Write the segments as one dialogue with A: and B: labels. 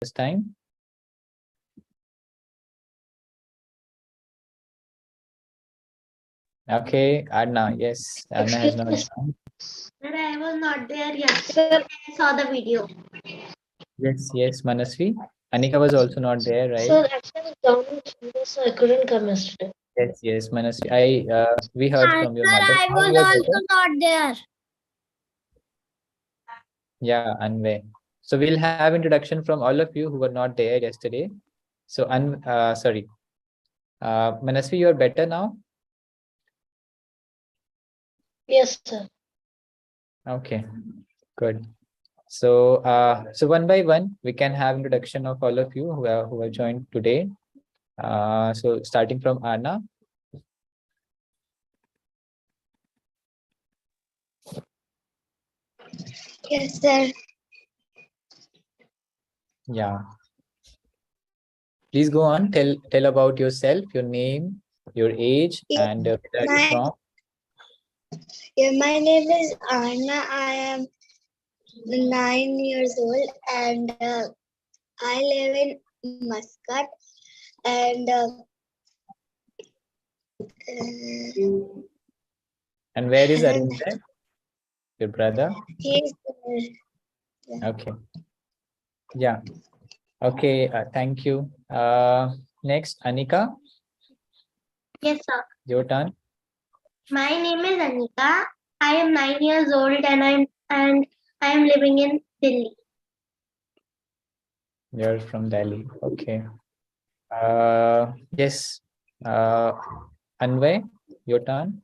A: this time. Okay, Adna, yes, Adna has not joined.
B: Sir, I was not there yesterday. I saw the video.
A: Yes, Manasvi. Anika was also not there, right?
B: Sir, actually, government so I couldn't come yesterday.
A: Yes, Manasvi. We heard from your mother.
B: I
A: Now
B: was
A: you are better?
B: also not there.
A: Yeah, Anvay. So we'll have introduction from all of you who were not there yesterday. So, Manasvi, you are better now?
B: Yes, sir.
A: Okay, good. So, one by one, we can have introduction of all of you who are joined today. So starting from Anna.
B: Yes, sir.
A: Yeah. Please go on. Tell about yourself, your name, your age, and where are you from?
B: My name is Anna. I am 9 years old and I live in Muscat. And
A: And where is Arvind, your brother?
B: he's
A: Okay. Yeah. Okay. Thank you. Next, Anika,
B: Yes, sir.
A: your turn.
B: My name is Anika. I am 9 years old and I am living in Delhi.
A: You're from Delhi. Okay. Yes. Anvay, your turn.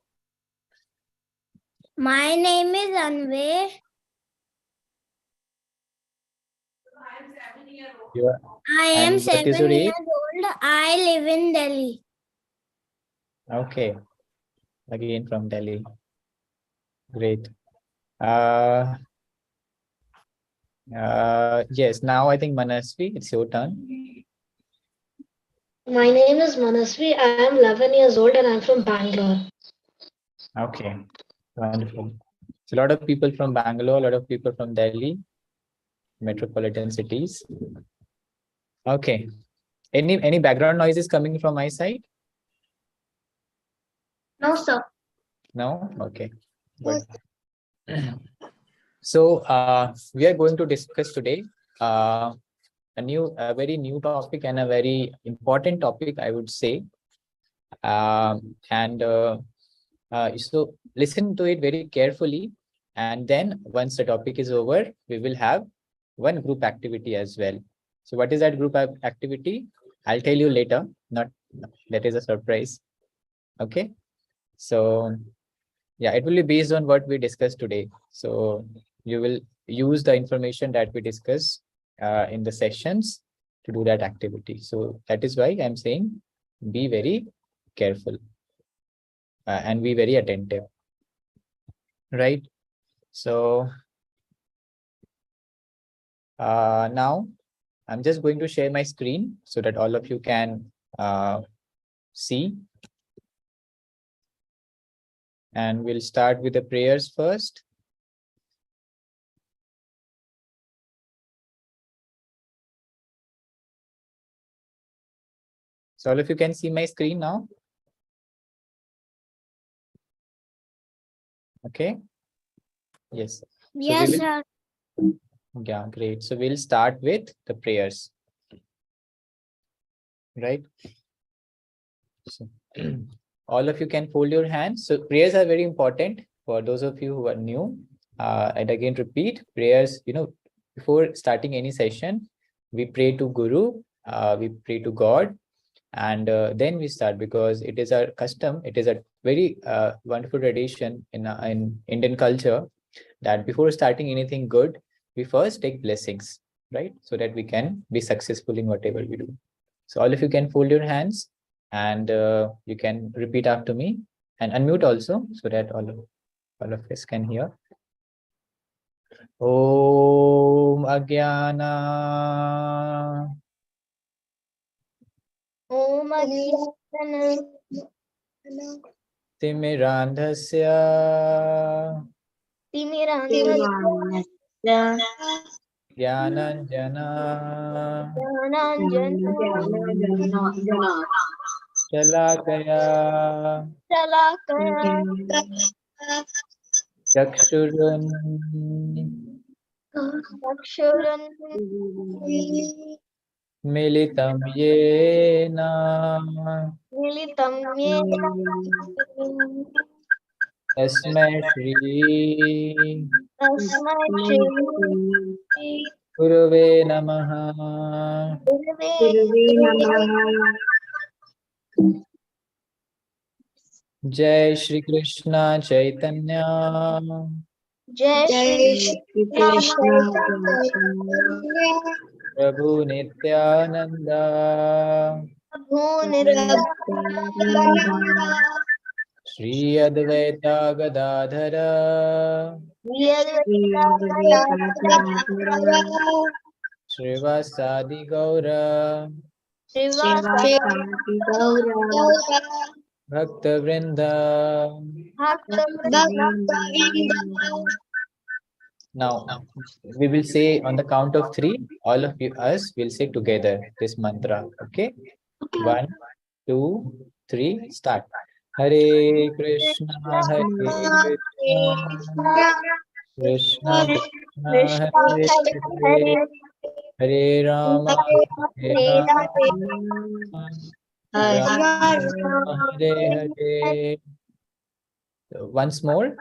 B: My name is Anvay.
A: Your
B: I am
A: and what is
B: 7
A: your age?
B: years old. I live in Delhi.
A: Okay. Again from Delhi. Great. Yes. Now I think Manasvi, it's your turn.
B: My name is Manasvi. I am 11 years old and I'm from Bangalore.
A: Okay. Wonderful. So a lot of people from Bangalore, a lot of people from Delhi, metropolitan cities. Okay. Any background noises coming from my side?
B: No, sir.
A: No? Okay. Good. So we are going to discuss today a very new topic and a very important topic, I would say. So listen to it very carefully. And then once the topic is over, we will have one group activity as well. So what is that group activity? I'll tell you later. Not that is a surprise. Okay. So yeah, it will be based on what we discussed today. So you will use the information that we discuss in the sessions to do that activity. So that is why I'm saying be very careful and be very attentive. Right. So now I'm just going to share my screen so that all of you can see. And we'll start with the prayers first. So all of you can see my screen now. Okay. Yes. So
B: Yes, sir.
A: Yeah, great. So we'll start with the prayers. Right. So all of you can fold your hands. So prayers are very important for those of you who are new. And again, repeat prayers, before starting any session, we pray to Guru, we pray to God, and then we start because it is our custom. It is a very wonderful tradition in Indian culture that before starting anything good, we first take blessings, right? So that we can be successful in whatever we do. So all of you can fold your hands and you can repeat after me and unmute also so that all of us can hear. Om Agyana.
B: Om Agyana.
A: Timirandhasya.
B: Timirandhasya.
A: Jnananjana Shalakaya Chakshurun Militam Yena Tasmai Shri Gurave Namaha. Jai Shri Krishna Chaitanya
B: Jai Shri Krishna
A: Prabhu Nityananda Shri Advaita Gadadhara Srivasadi Gaura Bhakta Vrinda. Now we will say on the count of three, all of us will say together this mantra. Okay? 1, 2, 3, start. Hare Krishna, Hare Krishna, Krishna Krishna, Hare Hare, Hare Rama, Hare Rama, Rama Rama, Hare Hare. Once more.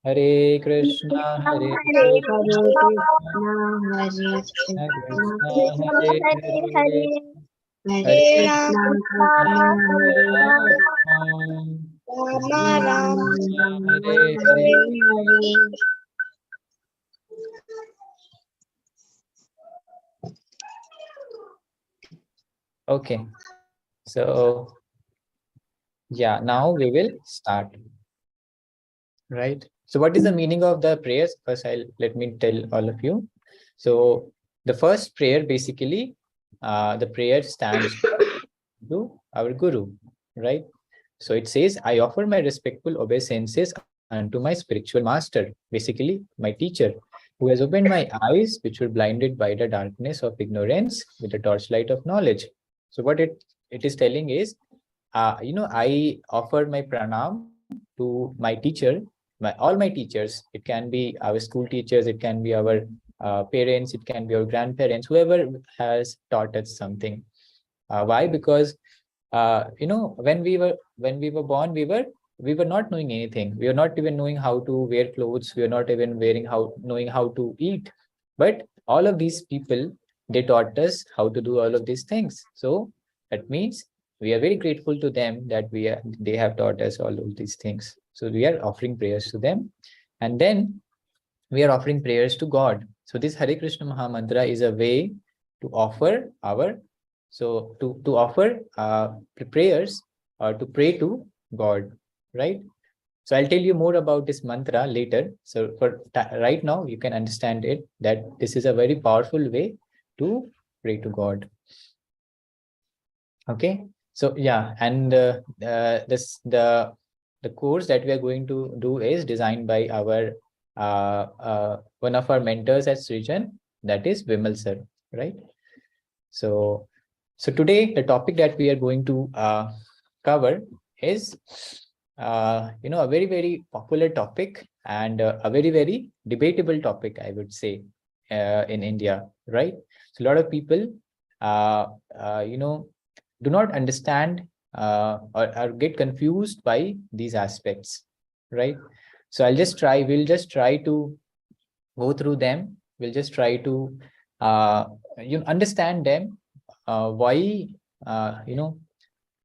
A: Hare Krishna, Hare Krishna, Krishna Krishna, Hare Hare, Hare Rama, Hare Hare. Okay, so yeah, now we will start. Right. So what is the meaning of the prayers? First, let me tell all of you. So the first prayer, basically, the prayer stands to our Guru, right? So it says, I offer my respectful obeisances unto my spiritual master, basically my teacher, who has opened my eyes, which were blinded by the darkness of ignorance with the torchlight of knowledge. So what it is telling is, I offer my pranam to my teacher, all my teachers. It can be our school teachers, it can be our parents, it can be our grandparents, whoever has taught us something. Why? Because when we were born, we were not knowing anything. We were not even knowing how to wear clothes. We were not even knowing how to eat. But all of these people, they taught us how to do all of these things. So that means we are very grateful to them that they have taught us all of these things. So we are offering prayers to them, and then we are offering prayers to God. So this Hare Krishna Maha Mantra is a way to offer our, so to offer prayers or to pray to God, right? So I'll tell you more about this mantra later. So for right now, you can understand it that this is a very powerful way to pray to God. Okay. So yeah, and the course that we are going to do is designed by our one of our mentors at Srijan, that is Vimal sir, right? So today the topic that we are going to cover is a very, very popular topic and a very, very debatable topic, I would say, in India, right? So a lot of people do not understand or get confused by these aspects, right? So we'll just try to go through them. We'll just try to understand them, why,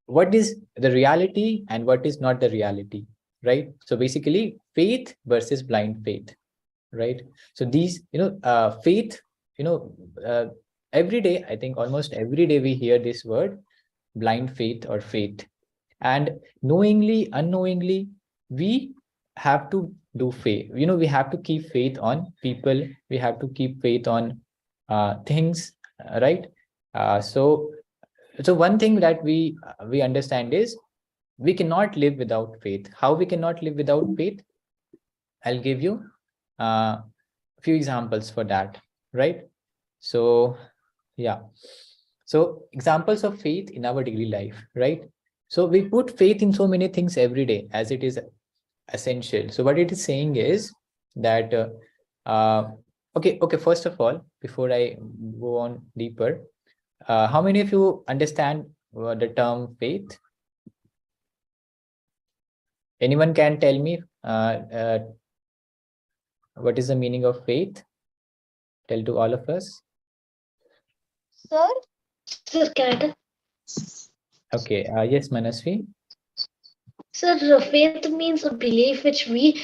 A: what is the reality and what is not the reality, right? So basically, faith versus blind faith, right? So these, faith, every day, I think almost every day we hear this word, blind faith or faith. And knowingly, unknowingly, we have to do faith. We have to keep faith on people. We have to keep faith on things, right? So one thing that we understand is we cannot live without faith. How we cannot live without faith? I'll give you a few examples for that, right? So, yeah. So examples of faith in our daily life, right? So we put faith in so many things every day as it is essential. So what it is saying is that, okay, first of all, before I go on deeper, how many of you understand the term faith? Anyone can tell me what is the meaning of faith? Tell to all of us.
B: Sir? Sir, can
A: Okay, yes, Manasvi.
B: Sir, faith means a belief which we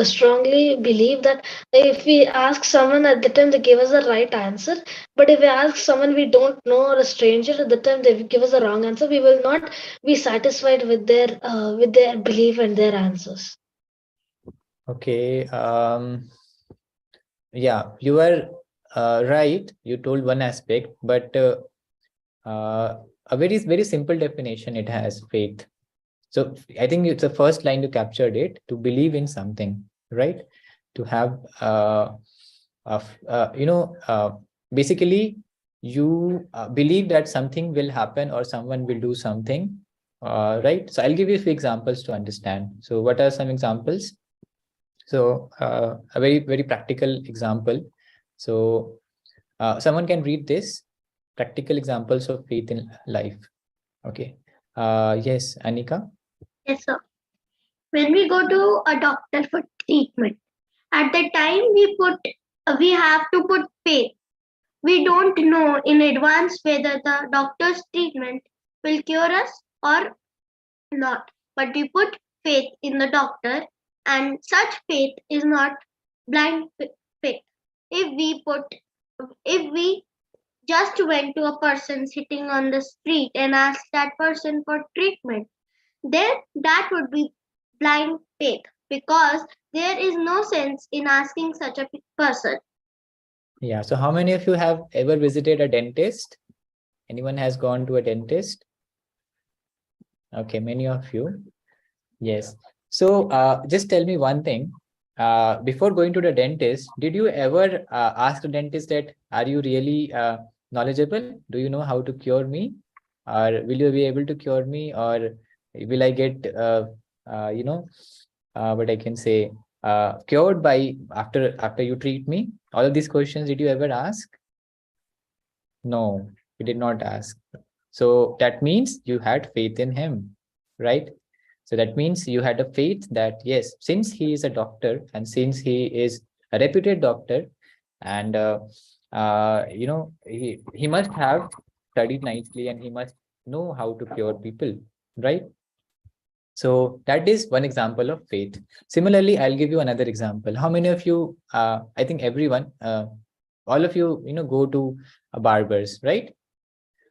B: strongly believe that if we ask someone at the time they give us the right answer, but if we ask someone we don't know or a stranger at the time they give us the wrong answer, we will not be satisfied with their belief and their answers.
A: Okay, yeah, you are right. You told one aspect, but a very simple definition it has, faith. So I think it's the first line you captured it, to believe in something, right? To have, basically you believe that something will happen or someone will do something, right? So I'll give you a few examples to understand. So what are some examples? So a very practical example. So someone can read this, practical examples of faith in life. Okay. Yes, Anika.
B: Yes, sir. When we go to a doctor for treatment, at the time we have to put faith. We don't know in advance whether the doctor's treatment will cure us or not, but we put faith in the doctor, and such faith is not blind faith. If we put, if we just went to a person sitting on the street and asked that person for treatment, then that would be blind faith because there is no sense in asking such a person.
A: Yeah. So how many of you have ever visited a dentist? Anyone has gone to a dentist? Okay, many of you. Yes. So just tell me one thing. Before going to the dentist, did you ever ask the dentist that, are you really knowledgeable? Do you know how to cure me? Or will you be able to cure me? Or will I get, what I can say, cured by after you treat me? All of these questions, did you ever ask? No, we did not ask. So that means you had faith in him, right? So that means you had a faith that, yes, since he is a doctor and since he is a reputed doctor, and he must have studied nicely and he must know how to cure people, right? So that is one example of faith. Similarly, I'll give you another example. How many of you, I think everyone, all of you, go to a barber's, right?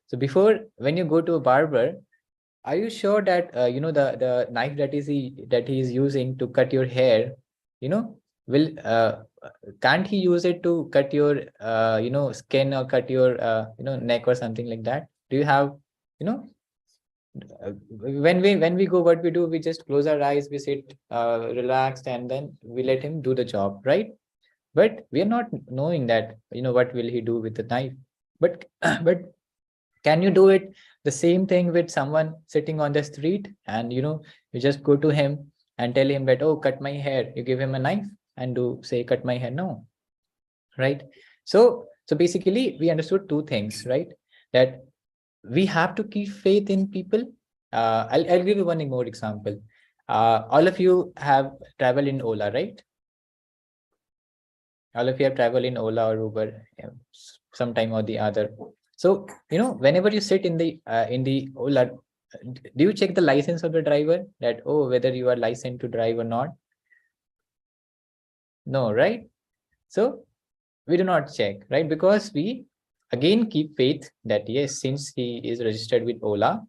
A: So before, when you go to a barber, are you sure that the knife that he is using to cut your hair, will can't he use it to cut your skin or cut your neck or something like that? Do you have, you know when we go, what we do, we just close our eyes, we sit relaxed, and then we let him do the job, right? But we are not knowing that, what will he do with the knife. But but can you do it the same thing with someone sitting on the street, and you just go to him and tell him that, oh, cut my hair, you give him a knife and do say cut my hair? No, right? So basically we understood two things, right? That we have to keep faith in people. I'll give you one more example. All of you have traveled in Ola, right? All of you have traveled in Ola or Uber, sometime or the other. So whenever you sit in the Ola, do you check the license of the driver, that, oh, whether you are licensed to drive or not? No, right? So we do not check, right? Because we again keep faith that, yes, since he is registered with Ola,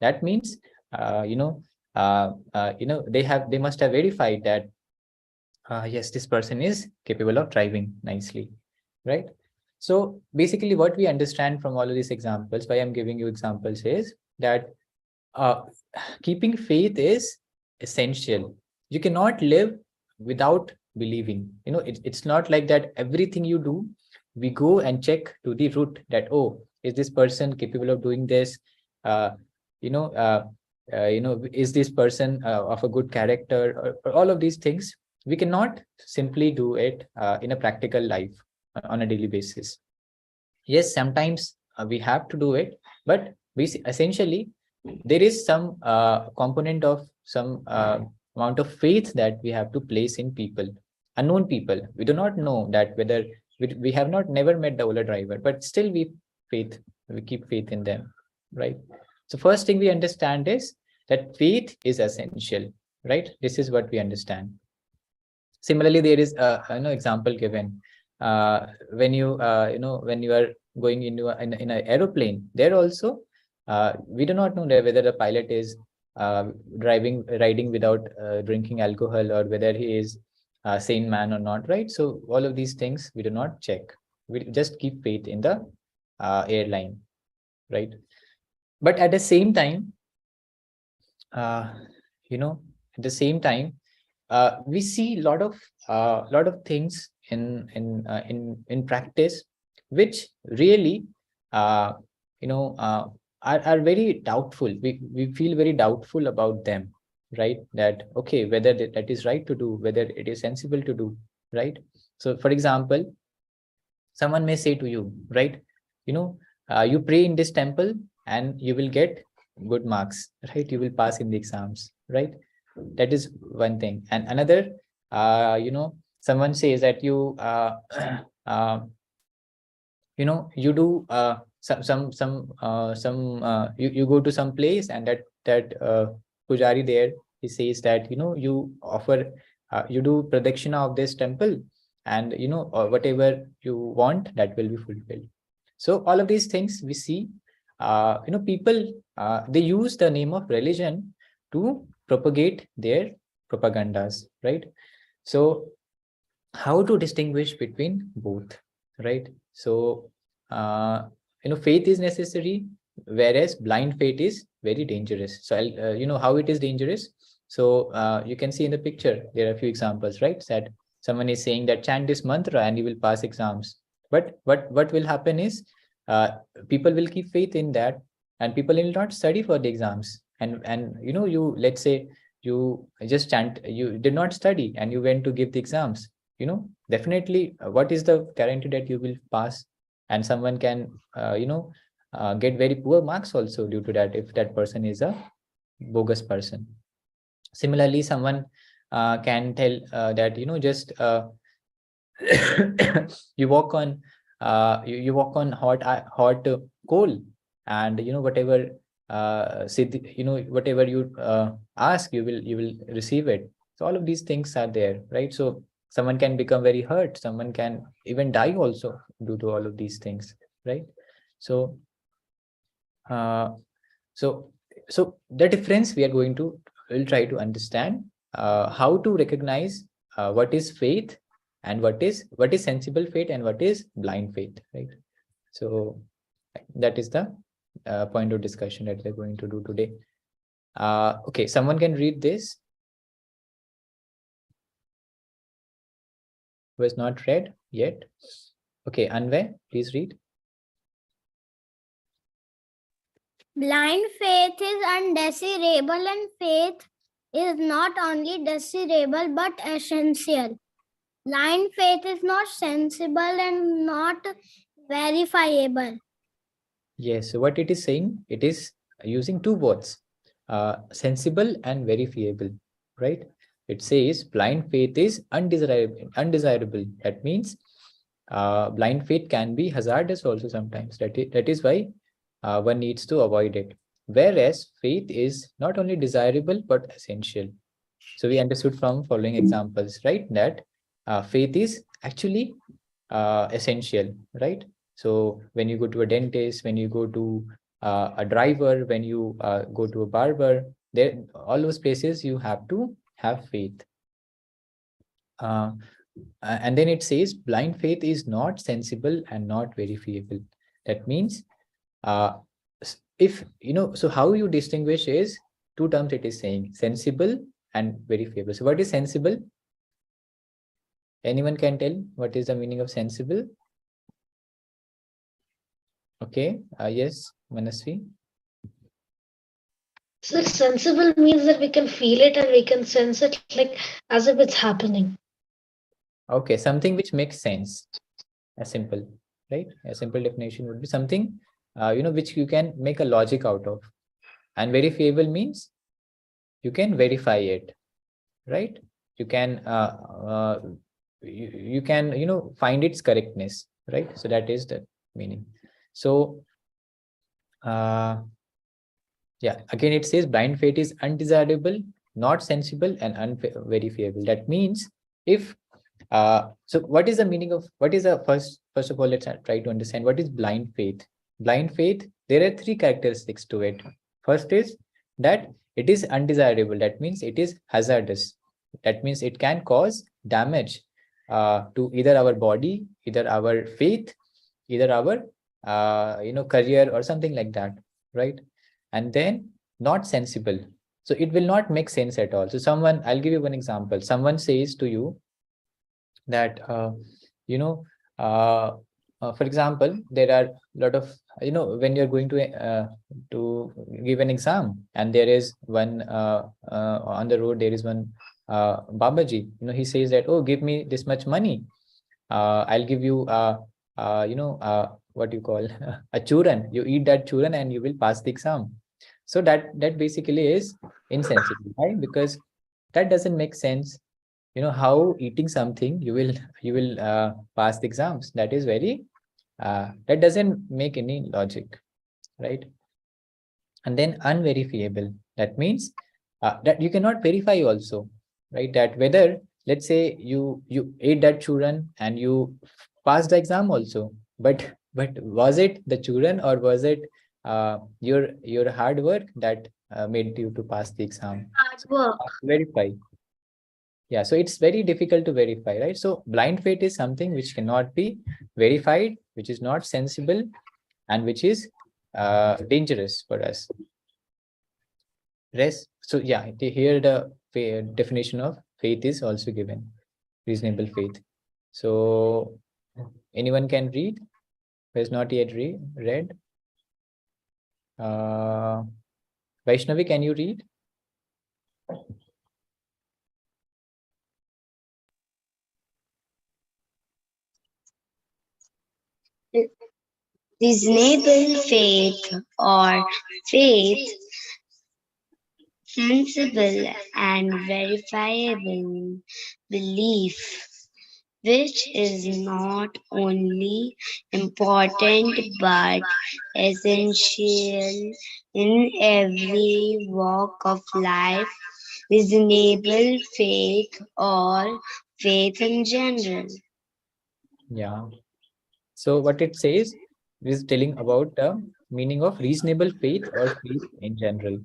A: that means they must have verified that, yes, this person is capable of driving nicely, right? So basically what we understand from all of these examples, why I'm giving you examples, is that uh, keeping faith is essential. You cannot live without believing. It's not like that everything you do, we go and check to the root that, oh, is this person capable of doing this? You know, is this person of a good character, or all of these things? We cannot simply do it in a practical life on a daily basis. Yes, sometimes we have to do it, but essentially there is some component of some amount of faith that we have to place in people, unknown people. We do not know that whether we have not never met the Ola driver, but still we keep faith in them, right? So first thing we understand is that faith is essential, right? This is what we understand. Similarly, there is a example given when you when you are going into in an aeroplane. There also we do not know whether the pilot is riding without drinking alcohol, or whether he is a sane man or not, right? So all of these things we do not check. We just keep faith in the airline, right? But at the same time, at the same time, we see a lot of things in practice, which really are very doubtful. We feel very doubtful about them, right? That okay, whether that is right to do, whether it is sensible to do, right? So for example, someone may say to you, right, you pray in this temple and you will get good marks, right? You will pass in the exams, right? That is one thing. And another, someone says that you you do you go to some place, and that pujari there, he says that you offer you do pradakshina of this temple, and whatever you want, that will be fulfilled. So all of these things we see, people they use the name of religion to propagate their propagandas, right? So how to distinguish between both, right? So faith is necessary, whereas blind faith is very dangerous. So I'll how it is dangerous. So you can see in the picture there are a few examples, right? That someone is saying that chant this mantra and you will pass exams, but what will happen is people will keep faith in that, and people will not study for the exams. And you, let's say you just chant, you did not study and you went to give the exams, definitely what is the guarantee that you will pass? And someone can get very poor marks also due to that, if that person is a bogus person. Similarly, someone can tell that just you walk on you walk on hot coal, and whatever whatever you ask, you will receive it. So all of these things are there, right? So someone can become very hurt, someone can even die also due to all of these things, right? So so the difference we are going to will try to understand how to recognize what is faith and what is sensible faith and what is blind faith, right? So that is the point of discussion that we're going to do today. Okay, someone can read this who has not read yet. Okay, Anvay, please read.
C: Blind faith is undesirable, and faith is not only desirable but essential. Blind faith is not sensible and not verifiable.
A: Yes, so what it is saying, it is using two words, sensible and verifiable, right? It says blind faith is undesirable. That means blind faith can be hazardous also sometimes. That is why one needs to avoid it. Whereas faith is not only desirable but essential. So we understood from following examples, right, that faith is actually essential, right? So when you go to a dentist, when you go to a driver, when you go to a barber, there, all those places you have to have faith. And then it says blind faith is not sensible and not verifiable. That means if so how you distinguish is two terms it is saying, sensible and verifiable. So what is sensible? Anyone can tell what is the meaning of sensible? Okay. Yes, Manasvi.
D: So sensible means that we can feel it and we can sense it like as if it's happening.
A: Okay, something which makes sense. A simple, right? A simple definition would be something, which you can make a logic out of. And verifiable means you can verify it, right? You can, you can, find its correctness, right? So that is the meaning. So, yeah, again, it says blind faith is undesirable, not sensible, and unverifiable. That means if so what is the meaning of what is the first of all, let's try to understand what is blind faith. Blind faith, there are three characteristics to it. First is that it is undesirable. That means it is hazardous. That means it can cause damage to either our body, either our faith, either our career or something like that, right? And then not sensible, so it will not make sense at all. So someone, I'll give you one example. Someone says to you that you know for example, there are a lot of, when you're going to give an exam, and there is one on the road, there is one babaji, he says that, oh, give me this much money, I'll give you what you call a churan. You eat that churan and you will pass the exam. So that basically is insensible, right? Because that doesn't make sense. How eating something you will pass the exams. That is very that doesn't make any logic, right? And then unverifiable. That means that you cannot verify also, right? That whether, let's say, you ate that churan and you passed the exam also, but was it the churan or was it your hard work that made you to pass the exam?
B: Hard work.
A: Verify. Yeah, so it's very difficult to verify, right? So blind faith is something which cannot be verified, which is not sensible, and which is dangerous for us. Rest. So yeah, here the definition of faith is also given. Reasonable faith. So anyone can read who has not yet read. Vaishnavi, can you read?
E: Reasonable faith or faith, sensible and verifiable belief, which is not only important but essential in every walk of life. Reasonable faith or faith in general.
A: Yeah. So what it says is telling about the meaning of reasonable faith or faith in general.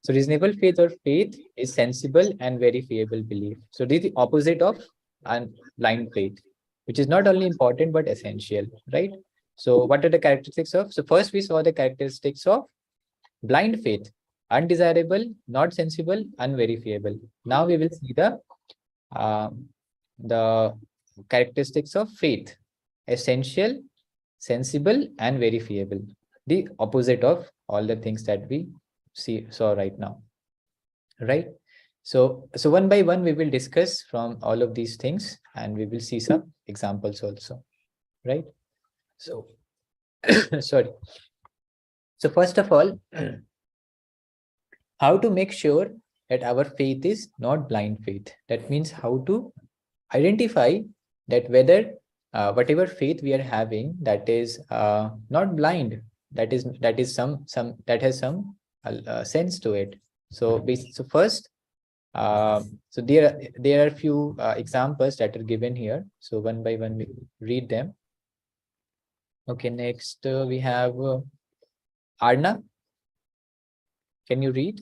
A: So reasonable faith or faith is sensible and verifiable belief. So this is the opposite of blind faith, which is not only important but essential, right? So what are the characteristics of? So first we saw the characteristics of blind faith: undesirable, not sensible, unverifiable. Now we will see the characteristics of faith: essential, sensible, and verifiable. The opposite of all the things that we saw right now, right? So one by one we will discuss from all of these things, and we will see some examples also, right? So sorry. So first of all, how to make sure that our faith is not blind faith. That means how to identify that whether whatever faith we are having, that is not blind, that is some that has some sense to it. So so first, so there are few examples that are given here. So one by one we read them. Okay, next we have Arna. Can you read?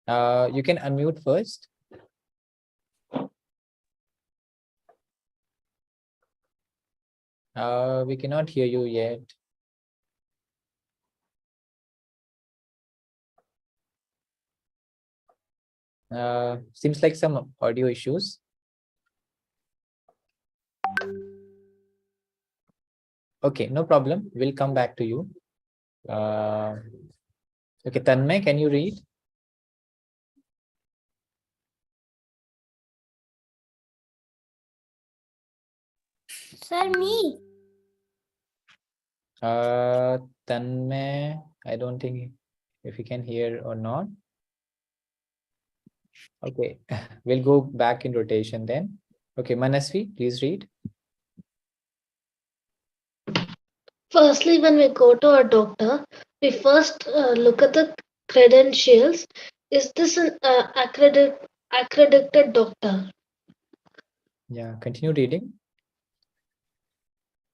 A: You can unmute first. We cannot hear you yet. Seems like some audio issues. Okay, no problem. We'll come back to you. Okay, Tanmay, can you read?
C: Sir, me.
A: Tanmay, I don't think if you can hear or not. Okay, we'll go back in rotation then. Okay, Manasvi, please read.
D: Firstly, when we go to a doctor, we first look at the credentials. Is this an accredited doctor?
A: Yeah, continue reading.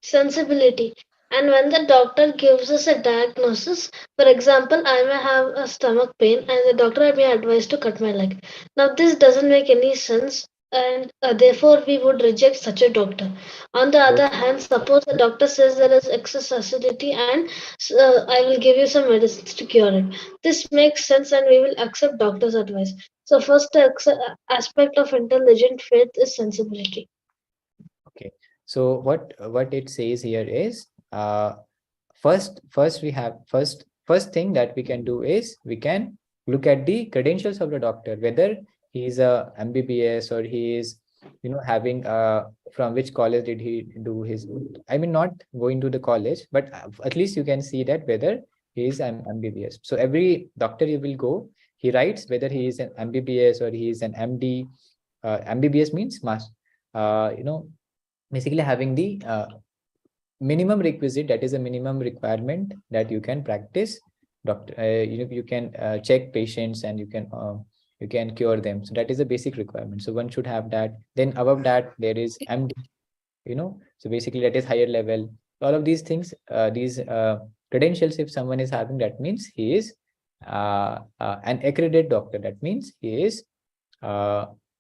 D: Sensibility. And when the doctor gives us a diagnosis, for example, I may have a stomach pain and the doctor may advise to cut my leg. Now, this doesn't make any sense, and therefore we would reject such a doctor. On the other hand, suppose the doctor says there is excess acidity and I will give you some medicines to cure it. This makes sense and we will accept doctor's advice. So, first aspect of intelligent faith is sensibility.
A: Okay, so what it says here is first first thing that we can do is we can look at the credentials of the doctor, whether he is a MBBS or he is having from which college did he do his, I mean not going to the college, but at least you can see that whether he is an MBBS. So every doctor you will go, he writes whether he is an MBBS or he is an MD. MBBS means mass, basically having the minimum requisite, that is a minimum requirement that you can practice doctor, you can check patients and you can cure them. So that is a basic requirement, so one should have that. Then above that there is MD, so basically that is higher level. All of these things, these credentials, if someone is having, that means he is an accredited doctor, that means he is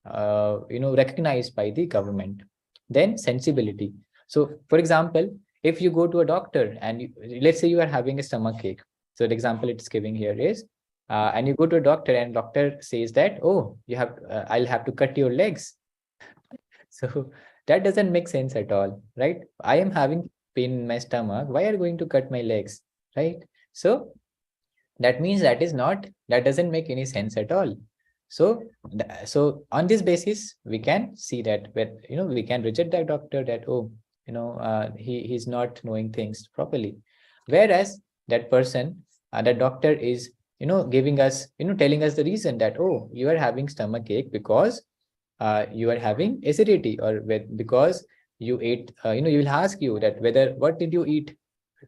A: recognized by the government. Then sensibility. So for example, if you go to a doctor and let's say you are having a stomach ache, so the example it's giving here is and you go to a doctor and doctor says that, oh, you have I'll have to cut your legs. So that doesn't make sense at all, right? I am having pain in my stomach, why are you going to cut my legs, right? So that means that doesn't make any sense at all. So on this basis we can see that we can reject that doctor, that he's not knowing things properly. Whereas that person, that doctor is giving us, telling us the reason that, oh, you are having stomach ache because you are having acidity, or because you ate, you will ask you that whether what did you eat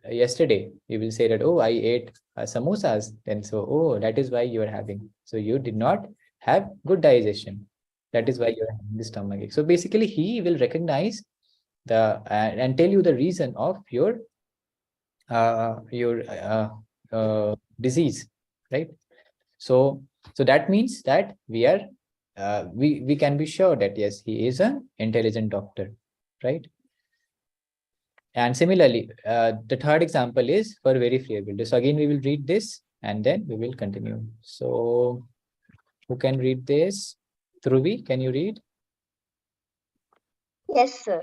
A: yesterday. You will say that, oh, I ate samosas, and so, oh, that is why you are having, so you did not have good digestion, that is why you are having the stomach ache. So basically he will recognize the and tell you the reason of your disease, right? So that means that we are we can be sure that yes, he is an intelligent doctor, right? And similarly, the third example is for verifiable. So again, we will read this and then we will continue. So who can read this? Dhruvi, can you read?
F: Yes, sir.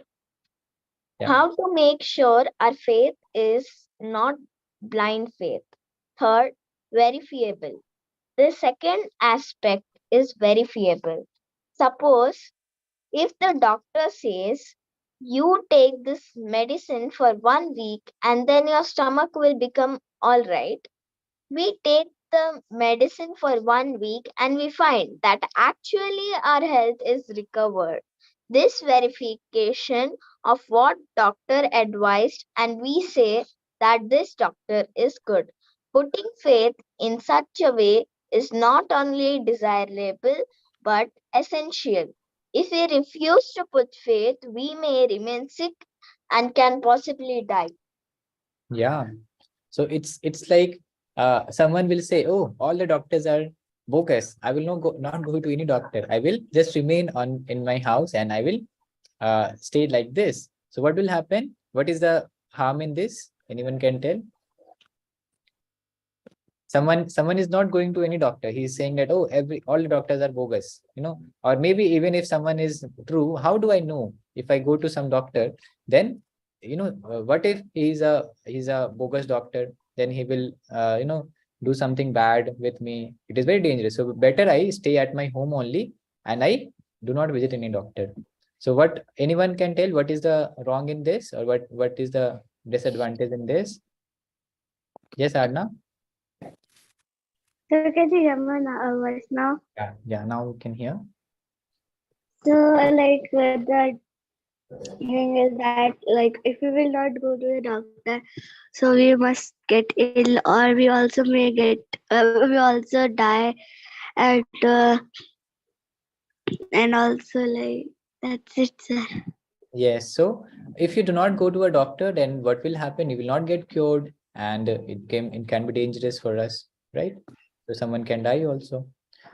A: Yeah.
F: How to make sure our faith is not blind faith. Third, verifiable. The second aspect is verifiable. Suppose if the doctor says you take this medicine for 1 week and then your stomach will become all right, we take the medicine for 1 week and we find that actually our health is recovered. This verification of what doctor advised and we say that this doctor is good. Putting faith in such a way is not only desirable but essential. If we refuse to put faith, we may remain sick and can possibly die.
A: Yeah. So it's like someone will say, oh, all the doctors are bogus, I will not go to any doctor, I will just remain in my house and I will stay like this. So what will happen? What is the harm in this? Anyone can tell? Someone is not going to any doctor, he's saying that, oh, all the doctors are bogus, or maybe even if someone is true, how do I know? If I go to some doctor, then what if he's a bogus doctor? Then he will, do something bad with me. It is very dangerous. So better I stay at my home only, and I do not visit any doctor. So what anyone can tell, what is the wrong in this, or what is the disadvantage in this? Yes, Adna?
C: So can you hear my voice now?
A: Yeah, now we can hear.
C: So like the thing is that like if we will not go to the doctor, so we must get ill, or we also may get we also die, and also like that's it, sir.
A: Yes. So if you do not go to a doctor, then what will happen? You will not get cured, and it can be dangerous for us, right? So someone can die also.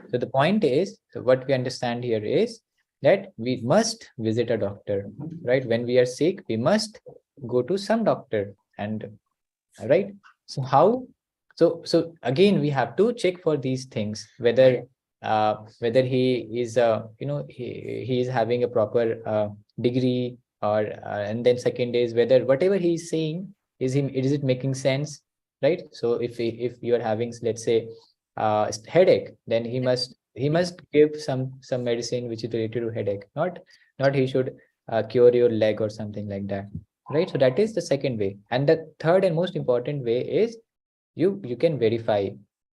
A: So the point is, so what we understand here is that we must visit a doctor, right? When we are sick, we must go to some doctor, and right. So how? So again, we have to check for these things, whether he is he is having a proper degree, or and then second is whether whatever he is saying is it making sense, right? So if you are having, let's say, headache, then he must give some medicine which is related to headache, not he should cure your leg or something like that, right? So that is the second way. And the third and most important way is you can verify,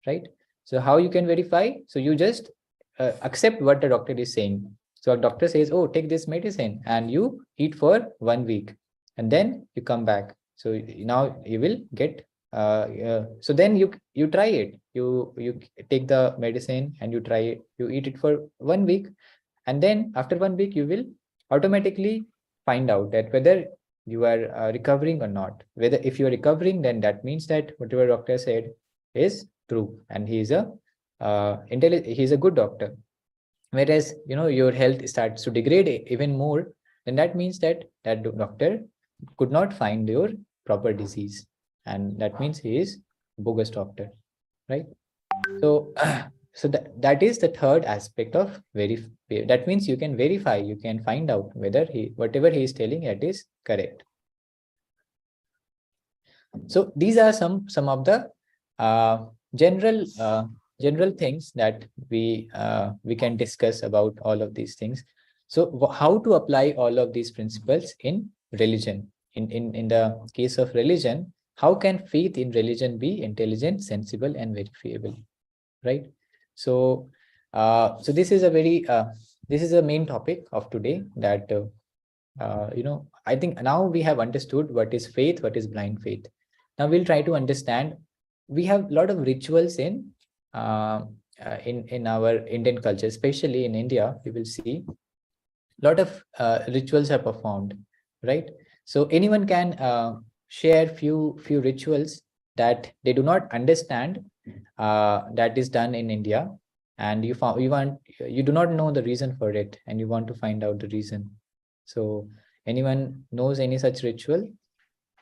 A: right? So how you can verify? So you just accept what the doctor is saying. So a doctor says, oh, take this medicine and you eat for 1 week, and then you come back. So now you will get so then you try it. You take the medicine and you try it. You eat it for 1 week, and then after 1 week you will automatically find out that whether you are recovering or not. Whether if you are recovering, then that means that whatever doctor said is true, and he is a good doctor. Whereas your health starts to degrade even more, then that means that doctor could not find your proper disease, and that means he is bogus doctor, right? So so that is the third aspect of verify. That means you can verify, you can find out whether whatever he is telling it is correct. So these are some of the general things that we can discuss about all of these things. So how to apply all of these principles in religion? In the case of religion, how can faith in religion be intelligent, sensible, and verifiable, right? So so this is a main topic of today, that I think now we have understood what is faith, what is blind faith. Now we'll try to understand. We have a lot of rituals in our Indian culture, especially in India. We will see a lot of rituals are performed, right? So anyone can share few rituals that they do not understand, that is done in India, and you do not know the reason for it, and you want to find out the reason. So anyone knows any such ritual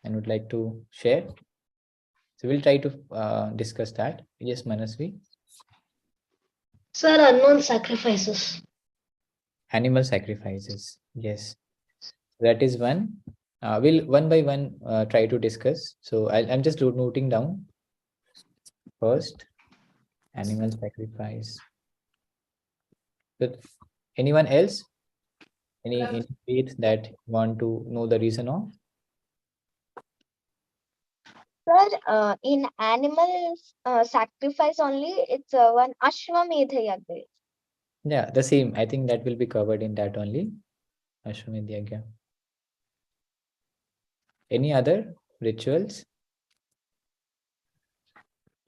A: and would like to share? So we'll try to discuss that. Yes, Manasvi.
D: Sir, unknown sacrifices.
A: Animal sacrifices. Yes, that is one. We'll one by one try to discuss. So I'm just noting down. First, animal sacrifice. But anyone else? Any faith that want to know the reason of?
F: Sir, in animal sacrifice only, it's one Ashwamedha Yagya.
A: Yeah, the same. I think that will be covered in that only. Ashwamedh Yagya. Any other rituals?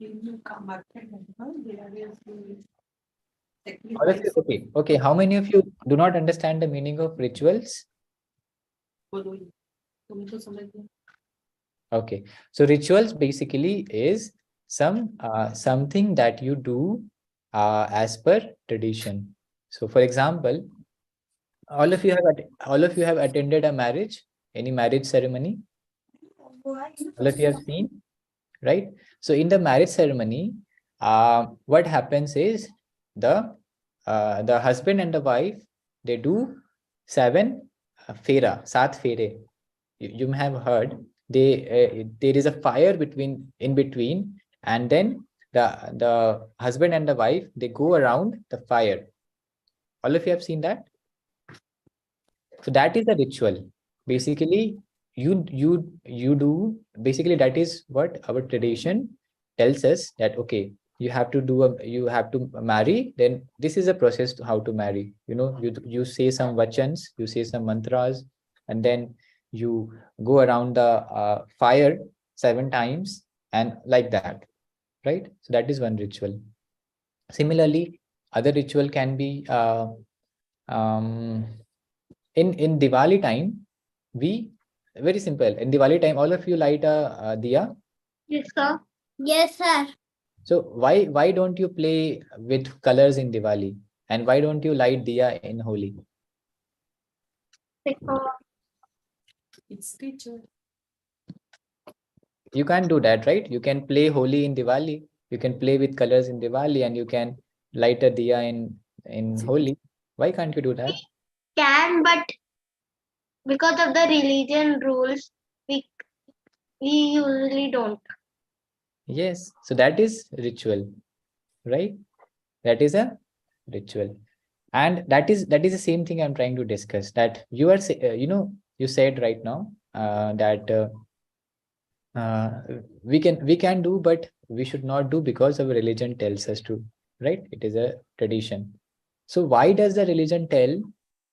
A: All of you, okay. Okay. How many of you do not understand the meaning of rituals? Okay. So rituals basically is something that you do as per tradition. So for example, all of you have attended a marriage, any marriage ceremony? All of you have seen, right? So in the marriage ceremony, what happens is the husband and the wife, they do 7 fera, 7 fere, you may have heard, there is a fire in between, and then the husband and the wife, they go around the fire. All of you have seen that? So that is the ritual. Basically, you do, basically that is what our tradition tells us, that okay, you have to marry, then this is a process to how to marry. You say some vachans, you say some mantras, and then you go around the fire 7 times, and like that, right? So that is one ritual. Similarly, other ritual can be in Diwali time, we, very simple, in Diwali time, all of you light a diya.
B: Yes, sir.
C: Yes, sir.
A: So why don't you play with colors in Diwali, and why don't you light diya in Holi?
G: It's teacher.
A: You can't do that, right? You can play Holi in Diwali, you can play with colors in Diwali, and you can light a diya in Holi. Why can't you do that?
B: Can, but because of the religion rules, we usually don't.
A: Yes, so that is ritual, right? That is a ritual, and that is the same thing I'm trying to discuss. That you are you said right now that we can do, but we should not do because our religion tells us to, right? It is a tradition. So why does the religion tell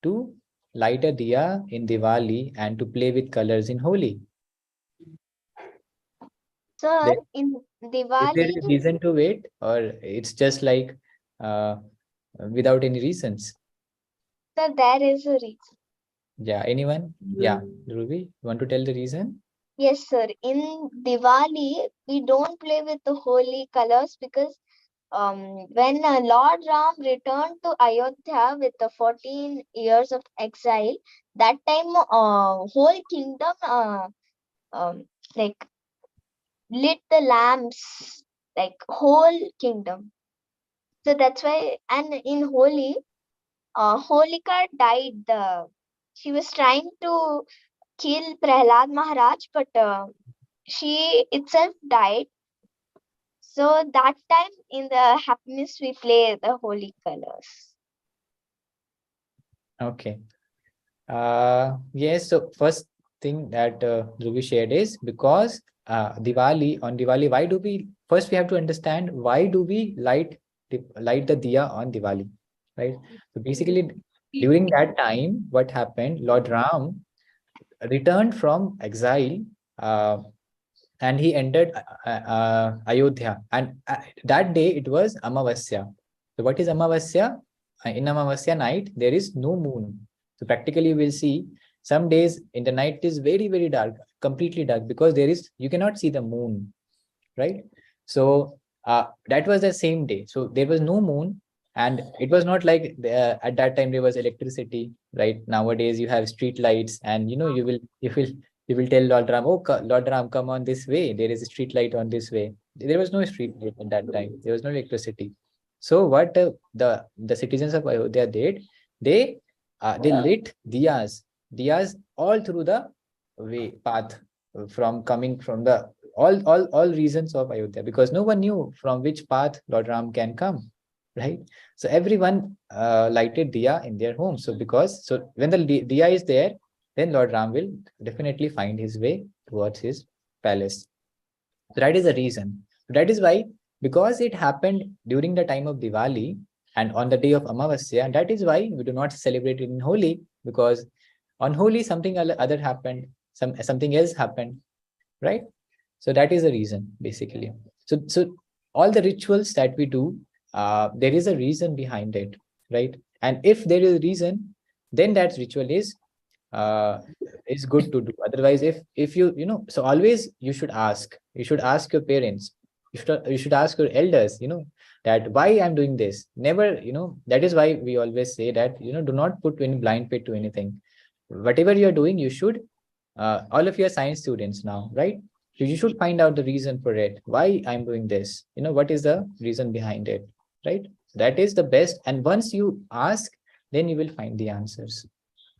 A: to light a diya in Diwali and to play with colors in Holi?
F: Sir,
A: There-
F: in
A: Is there
F: Diwali,
A: a reason to it, or it's just like without any reasons?
F: sir, there is a reason.
A: Yeah, anyone? Yeah, Ruby, you want to tell the reason?
F: Yes, sir. In Diwali, we don't play with the holy colors because when Lord Ram returned to Ayodhya with the 14 years of exile, that time whole kingdom like lit the lamps, like whole kingdom. So that's why, and in Holi, Holika died. She was trying to kill Prahlad Maharaj, but she itself died. So that time in the happiness we play the holy colors.
A: Okay. Yes, so first thing that Ruby shared is because on Diwali, why do we, first we have to understand why do we light the diya on Diwali, right? So basically, during that time, what happened, Lord Ram returned from exile, and he entered Ayodhya, and that day it was Amavasya. So what is Amavasya? In Amavasya night, there is no moon. So practically we'll see some days in the night it is very, very dark, completely dark, because you cannot see the moon, right? So that was the same day. So there was no moon, and it was not like at that time there was electricity, right? Nowadays you have street lights, and you will tell Lord Ram, oh, Lord Ram, come on this way. There is a street light on this way. There was no street light at that time. There was no electricity. So what the citizens of Ayodhya did, they lit diyas all through the way path from coming from the all regions of Ayodhya, because no one knew from which path Lord Ram can come, right? So everyone lighted diya in their home. So when the diya is there, then Lord Ram will definitely find his way towards his palace. So that is the reason. That is why, because it happened during the time of Diwali and on the day of Amavasya, and that is why we do not celebrate it in Holi, because on Holi something other happened, something else happened, right? So that is the reason, basically. So all the rituals that we do, there is a reason behind it, right? And if there is a reason, then that ritual is good to do. Otherwise, if so always you should ask your parents, you should ask your elders, that why I'm doing this. Never, that is why we always say that, do not put any blind faith to anything. Whatever you're doing, you should, all of you are science students now, right? So you should find out the reason for it, why I'm doing this, what is the reason behind it, right? That is the best. And once you ask, then you will find the answers,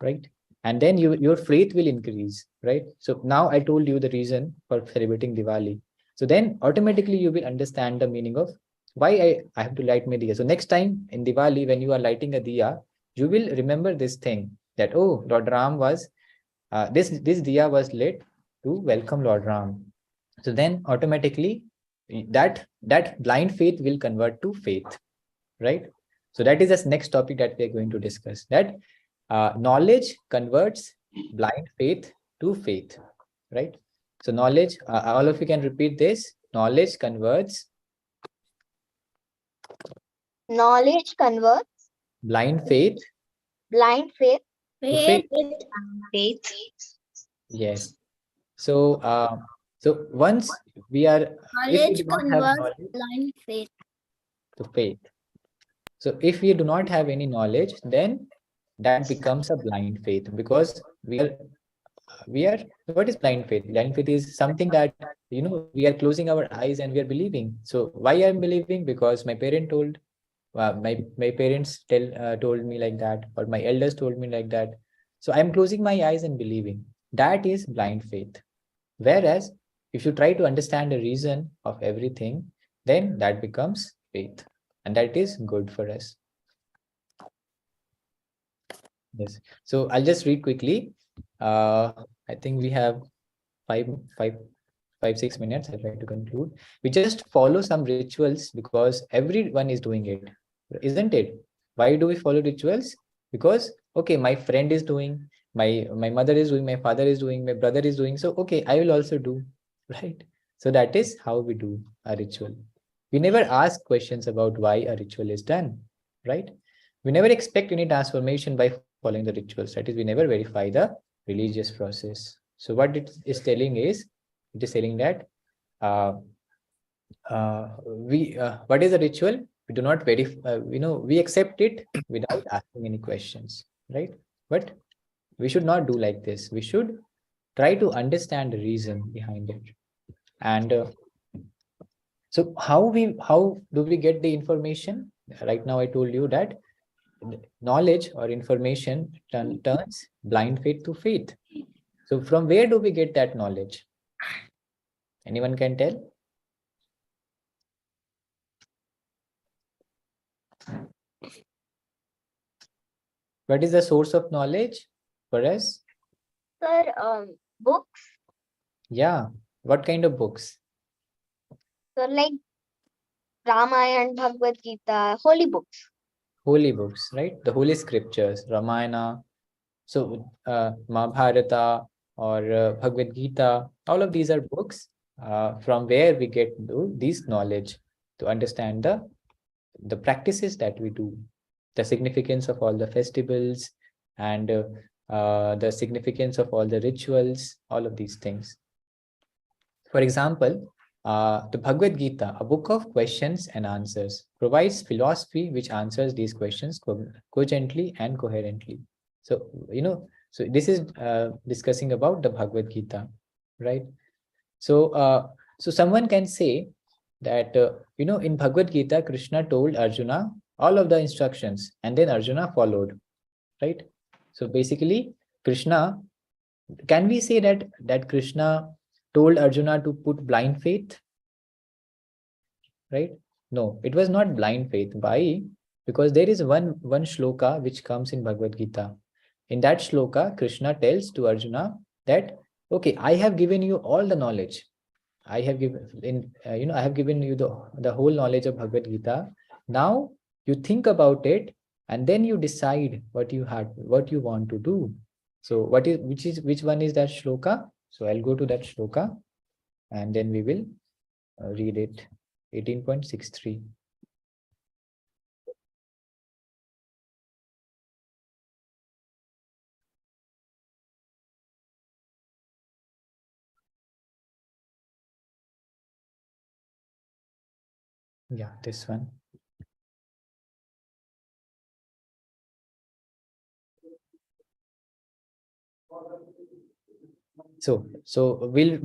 A: right? and then your faith will increase, right? So now I told you the reason for celebrating Diwali. So then automatically you will understand the meaning of why I have to light my diya. So next time in Diwali, when you are lighting a diya, you will remember this thing that, oh, Lord Ram was, this diya was lit to welcome Lord Ram. So then automatically that blind faith will convert to faith, right? So that is the next topic that we are going to discuss, that knowledge converts blind faith to faith, right? So knowledge, all of you can repeat this. Knowledge converts
F: Knowledge converts
A: blind faith
F: blind faith
A: to faith.
E: Faith.
A: Yes. So, so once we are, if we do not have knowledge,
F: blind faith.
A: to faith. So if we do not have any knowledge, then that becomes a blind faith, because we are, what is blind faith? Blind faith is something that, we are closing our eyes and we are believing. So why I'm believing? Because my parent told, my parents told me like that, or my elders told me like that. So I'm closing my eyes and believing. That is blind faith. Whereas if you try to understand the reason of everything, then that becomes faith, and that is good for us. Yes. So I'll just read quickly. I think we have 6 minutes. I'll try to conclude. We just follow some rituals because everyone is doing it, isn't it? Why do we follow rituals? Because, okay, my friend is doing, my mother is doing, my father is doing, my brother is doing. So, okay, I will also do, right? So that is how we do a ritual. We never ask questions about why a ritual is done, right? We never expect any transformation by following the rituals. That is, we never verify the religious process. So what it is telling is, it is telling that what is a ritual? We do not verify, we accept it without asking any questions, right? But we should not do like this. We should try to understand the reason behind it. And so how do we get the information? Right now I told you that knowledge or information turns blind faith to faith. So from where do we get that knowledge? Anyone can tell? What is the source of knowledge for us?
F: Sir, books.
A: Yeah. What kind of books?
F: So like Ramayana, Bhagavad Gita, holy books.
A: Holy books, right? The holy scriptures, Ramayana, so Mahabharata or Bhagavad Gita, all of these are books from where we get this knowledge to understand the practices that we do, the significance of all the festivals, and the significance of all the rituals, all of these things. For example, the Bhagavad Gita, a book of questions and answers, provides philosophy which answers these questions cogently and coherently. So, so this is discussing about the Bhagavad Gita, right? So, so someone can say that, in Bhagavad Gita, Krishna told Arjuna all of the instructions, and then Arjuna followed, right? So basically, Krishna, can we say that Krishna told Arjuna to put blind faith, right? No, it was not blind faith. Why? Because there is one shloka which comes in Bhagavad Gita. In that shloka, Krishna tells to Arjuna that, okay, I have given you all the knowledge. I have given I have given you the whole knowledge of Bhagavad Gita. Now you think about it, and then you decide what you want to do. So which one is that shloka? So I'll go to that shloka, and then we will read it. 18.63. Yeah, this one. So we'll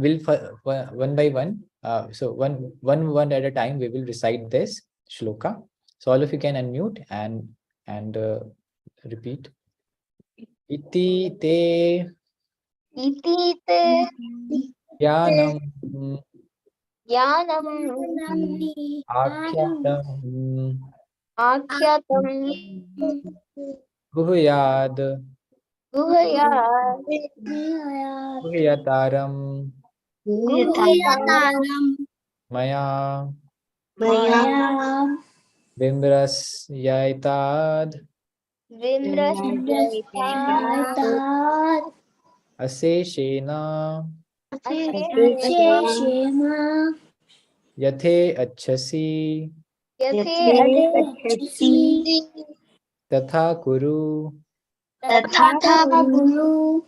A: one by one. So one at a time we will recite this shloka. So all of you can unmute and repeat. Iti te
F: Iti te
A: Jnanam
F: jnanam
A: Akhyatam
F: akhyatam
A: Guhyad
F: guhyat
A: Guhyataram
F: guhyataram
A: Maya
F: maya
A: Vimrasyaitat
F: vimrasyaita
A: Aseshena
F: asheshena
A: Yathe Achasi
F: yathe
E: achati
A: Tatha Kuru.
F: tatha guru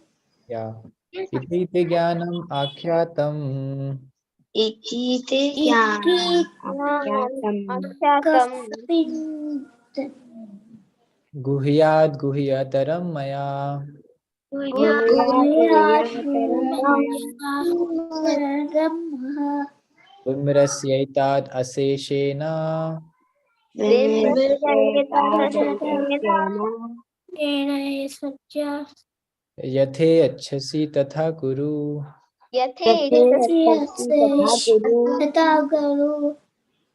A: Yeah. Iti te Jnanam Akhyatam
E: ichite jnanam
F: akhyatam
A: Guhyad Guhyataram Maya Vimrasyaitat Aseshena
F: vimrasyaita
A: Yathe Achasi Tatha Kuru.
F: yathe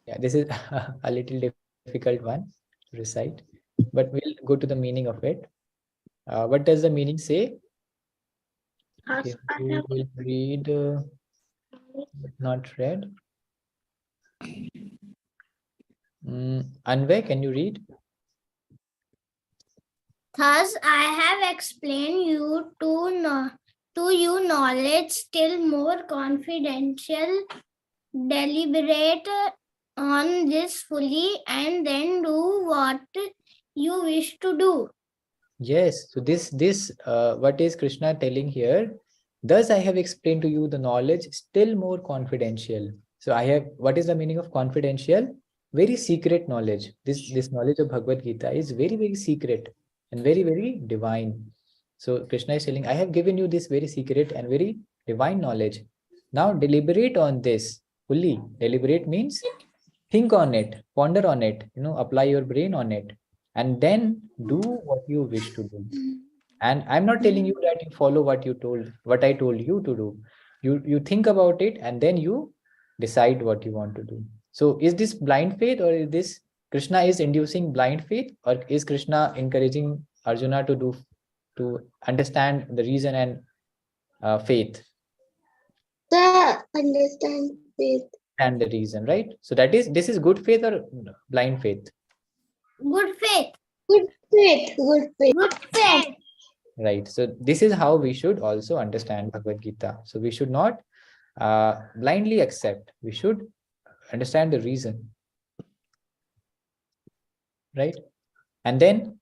A: Yeah, this is a little difficult one to recite, but we'll go to the meaning of it. What does the meaning say? Okay, who will read, but not read? Anvay, can you read?
B: Thus, I have explained to you knowledge still more confidential. Deliberate on this fully and then do what you wish to do.
A: Yes. So what is Krishna telling here? Thus I have explained to you the knowledge still more confidential. So what is the meaning of confidential? Very secret knowledge. This knowledge of Bhagavad Gita is very, very secret and very, very divine. So Krishna is telling, I have given you this very secret and very divine knowledge. Now deliberate on this fully. Deliberate means think on it, ponder on it, apply your brain on it, and then do what you wish to do. And I'm not telling you that you follow what I told you to do. You think about it and then you decide what you want to do. So is this blind faith, or is this Krishna is inducing blind faith, or is Krishna encouraging Arjuna to understand the reason and faith
E: understand faith.
A: and the reason, right? So this is good faith or blind faith?
B: Good faith.
E: Good faith.
B: Good faith.
A: Right. So this is how we should also understand Bhagavad Gita. So we should not blindly accept. We should understand the reason. Right. And then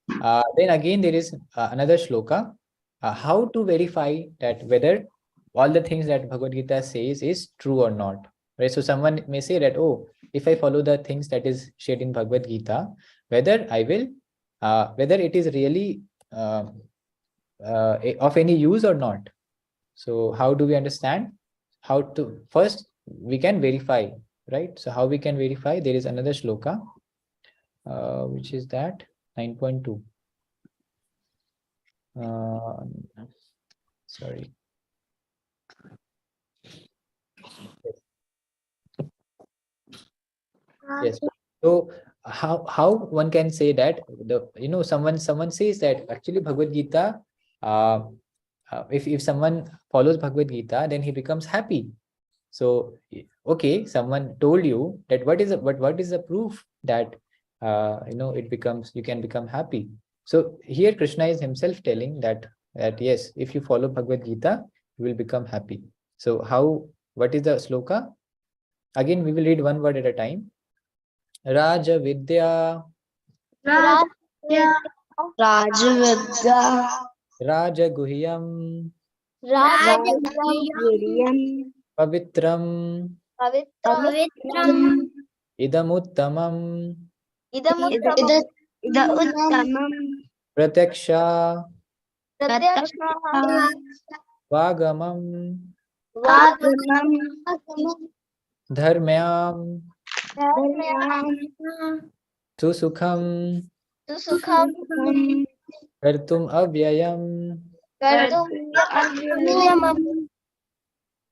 A: again there is another shloka. How to verify that whether all the things that Bhagavad Gita says is true or not. Right. So someone may say that, oh, if I follow the things that is shared in Bhagavad Gita, whether it is really of any use or not. So how do we understand? First we can verify, right? So how we can verify? There is another shloka, which is that 9.2. Sorry. Yes. So how one can say that someone says that actually Bhagavad Gita, if someone follows Bhagavad Gita, then he becomes happy. So okay, someone told you that what is the proof that you can become happy. So here Krishna is himself telling that yes, if you follow Bhagavad Gita, you will become happy. So what is the sloka? Again, we will read one word at a time. Raja Vidya,
E: Rajavidya,
A: Raja Guhyam,
E: Rajaguhyam,
A: Pavitram,
B: Pavitram.
A: Idamuttamam,
E: Idamuttamam,
A: Pratyaksha,
F: Pratyaksha
A: Vagamam,
E: Vagamam,
A: Dharmyam,
F: dharmyam
A: Susukham,
F: sukham
A: Kartum avyayam.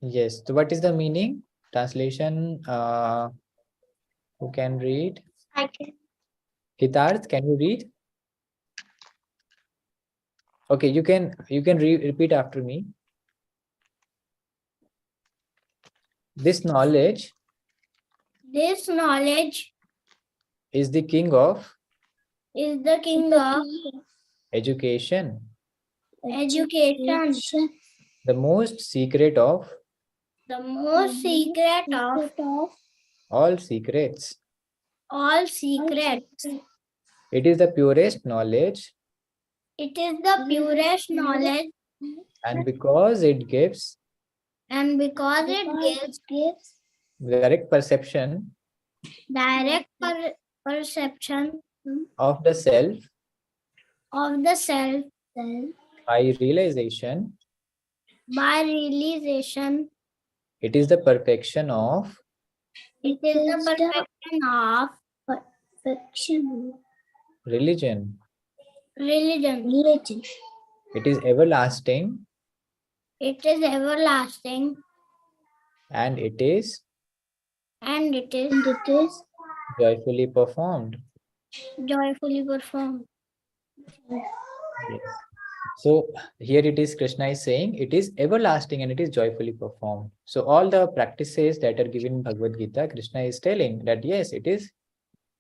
A: Yes. So what is the meaning? Translation. Who can read?
B: I can.
A: Hitarth, can you read? Okay, you can repeat after me. This knowledge
E: This knowledge
A: is the king of
E: is the king of
A: education,
E: education,
A: the most secret of
E: the most secret of
A: all secrets.
E: all secrets.
A: It is the purest knowledge,
E: It is the purest knowledge,
A: and because it gives
E: and because it gives
A: direct perception
E: direct perception
A: of the self
E: of the self
A: by realization,
E: by realization,
A: it is the perfection of
E: it is the perfection of
A: religion.
E: religion.
A: It is everlasting,
E: It is everlasting,
A: and it is
E: and it is
A: joyfully performed.
E: joyfully performed.
A: Yes. So here it is, Krishna is saying it is everlasting and it is joyfully performed. So all the practices that are given in Bhagavad Gita, Krishna is telling that yes, it is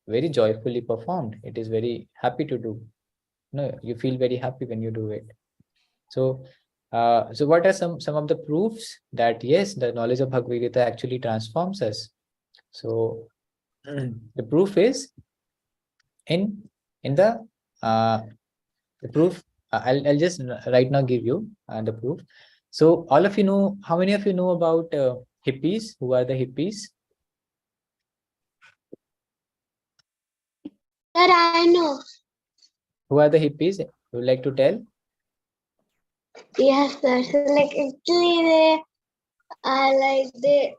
A: very joyfully performed. It is very happy to do. No, you feel very happy when you do it. So, so what are some of the proofs that yes, the knowledge of Bhagavad Gita actually transforms us? So the proof is in the proof. I'll just right now give you the proof. So all of you know, how many of you know about hippies? Who are the hippies?
B: Sir, I know.
A: Who are the hippies? You would like to tell?
B: Yes, sir. So, like, actually, they are like they.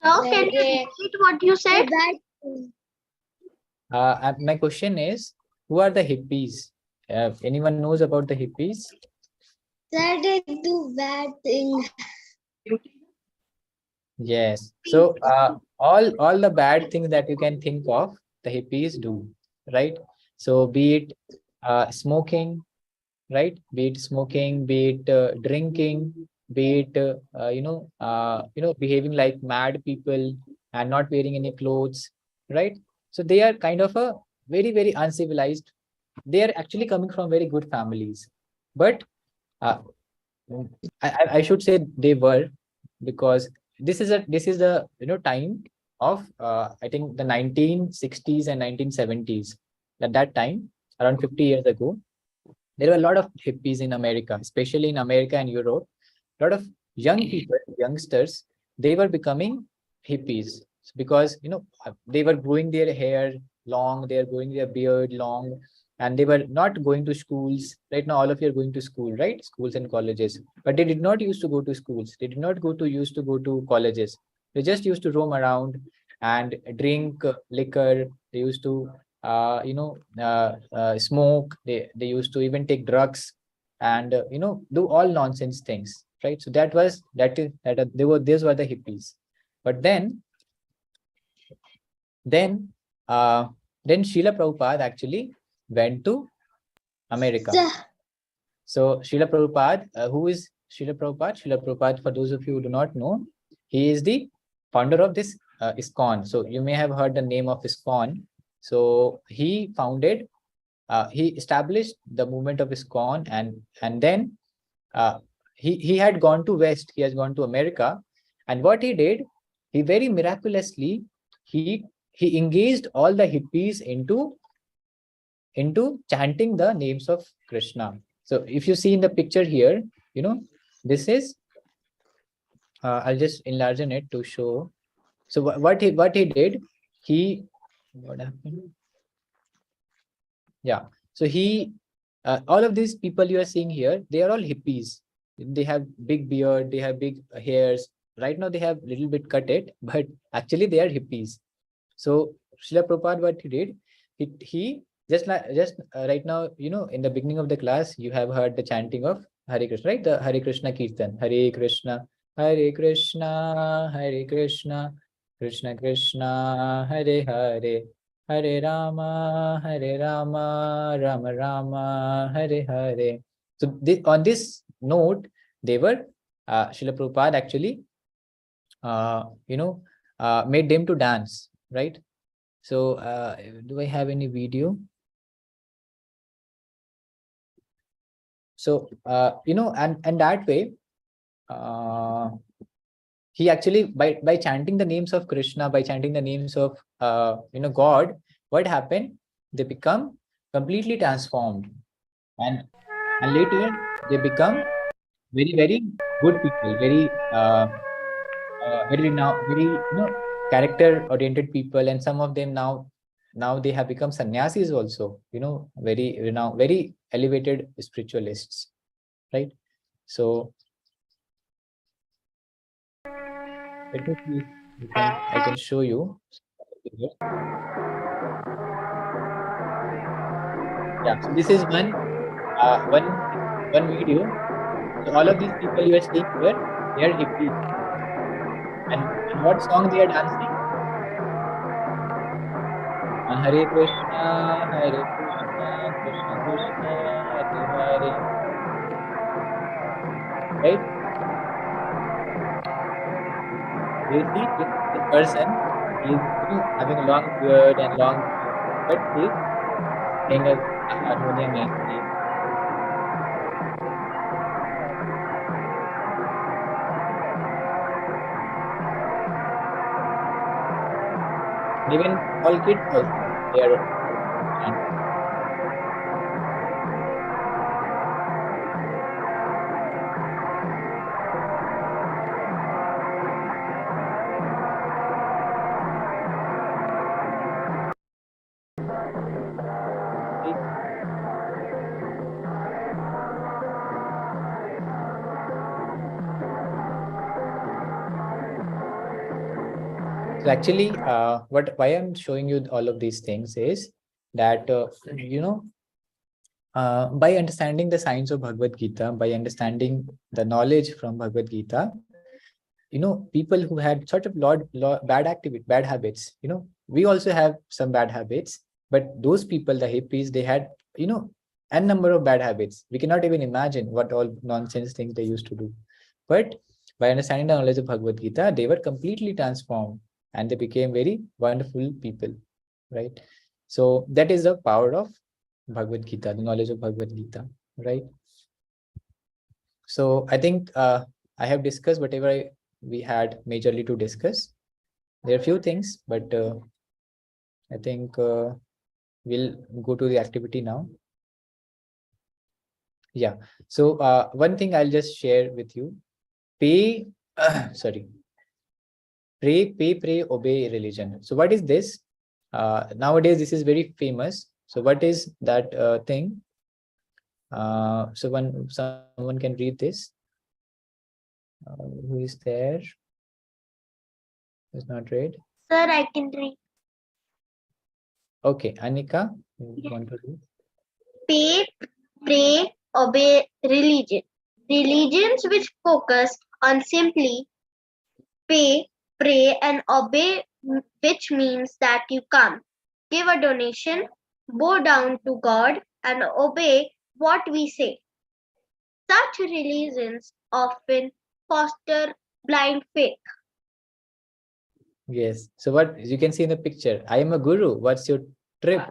B: How can you repeat what you said?
A: My question is, who are the hippies? Anyone knows about the hippies?
B: That they do bad things.
A: Yes. So all the bad things that you can think of, the hippies do, right? So be it smoking, right? Be it smoking, be it drinking, be it behaving like mad people and not wearing any clothes, right? So they are kind of a very uncivilized. They are actually coming from very good families, but uh, I should say they were, because this is the time of I think the 1960s and 1970s. At that time, around 50 years ago, there were a lot of hippies in America, especially in America and Europe. A lot of young people, youngsters, they were becoming hippies because they were growing their hair long, they are growing their beard long, and they were not going to schools. Right now, all of you are going to school, right? Schools and colleges, but they did not used to go to schools. They did not used to go to colleges. They just used to roam around and drink liquor. They used to smoke. They used to even take drugs and do all nonsense things, right? So those were the hippies. But then Srila Prabhupada actually went to America. So Srila Prabhupada, who is Srila Prabhupada? Srila Prabhupada, for those of you who do not know, he is the founder of this ISKCON. So you may have heard the name of ISKCON. So he established the movement of ISKCON, and then he had gone to West. He has gone to America, and what he did, he very miraculously he engaged all the hippies into chanting the names of Krishna. So if you see in the picture here, this is, I'll just enlarge it to show. So what he did, what happened? Yeah. So all of these people you are seeing here, they are all hippies. They have big beard, they have big hairs. Right now they have little bit cut it, but actually they are hippies. So Srila Prabhupada, what he did, he just right now, in the beginning of the class, you have heard the chanting of Hare Krishna, right? The Hare Krishna Kirtan. Hare Krishna, Hare Krishna, Hare Krishna, Krishna Krishna, Hare Hare, Hare Rama, Rama Rama, Hare Hare. So on this note, they were, Srila Prabhupada actually, made them to dance, right? So do I have any video? So, and that way, he actually, by chanting the names of Krishna, by chanting the names of, God, what happened? They become completely transformed. And later, they become very, very good people, very, very, character-oriented people. And some of them now they have become sannyasis also, very renowned, very elevated spiritualists, right? So let me see if I can show you. Yeah, so this is one video. So all of these people you are seeing here, they are hippies. And what song they are dancing? On Hare Krishna, Krishna Krishna, Hare Hare. Right? You see this person, he is having a long beard and long, but he is playing a harmonium nicely. Even all kids also, they are So actually, why I'm showing you all of these things is that, by understanding the science of Bhagavad Gita, by understanding the knowledge from Bhagavad Gita, people who had sort of bad habits, we also have some bad habits, but those people, the hippies, they had, n number of bad habits. We cannot even imagine what all nonsense things they used to do. But by understanding the knowledge of Bhagavad Gita, they were completely transformed and they became very wonderful people, right? So that is the power of Bhagavad Gita, the knowledge of Bhagavad Gita, right? So I think I have discussed whatever we had majorly to discuss. There are a few things, but I think we'll go to the activity now. Yeah. So one thing I'll just share with you. Pray, pray, obey religion. So what is this? Nowadays, this is very famous. So what is that thing? So someone can read this. Who is there? It's not read.
B: Sir, I can read.
A: Okay, Anika, you
B: Yeah.
A: want to read?
B: Pay, pray, obey religion. Religions which focus on simply pay, pray, and obey, which means that you come, give a donation, bow down to God, and obey what we say. Such religions often foster blind faith.
A: Yes. So what you can see in the picture, I am a guru. What's your trip?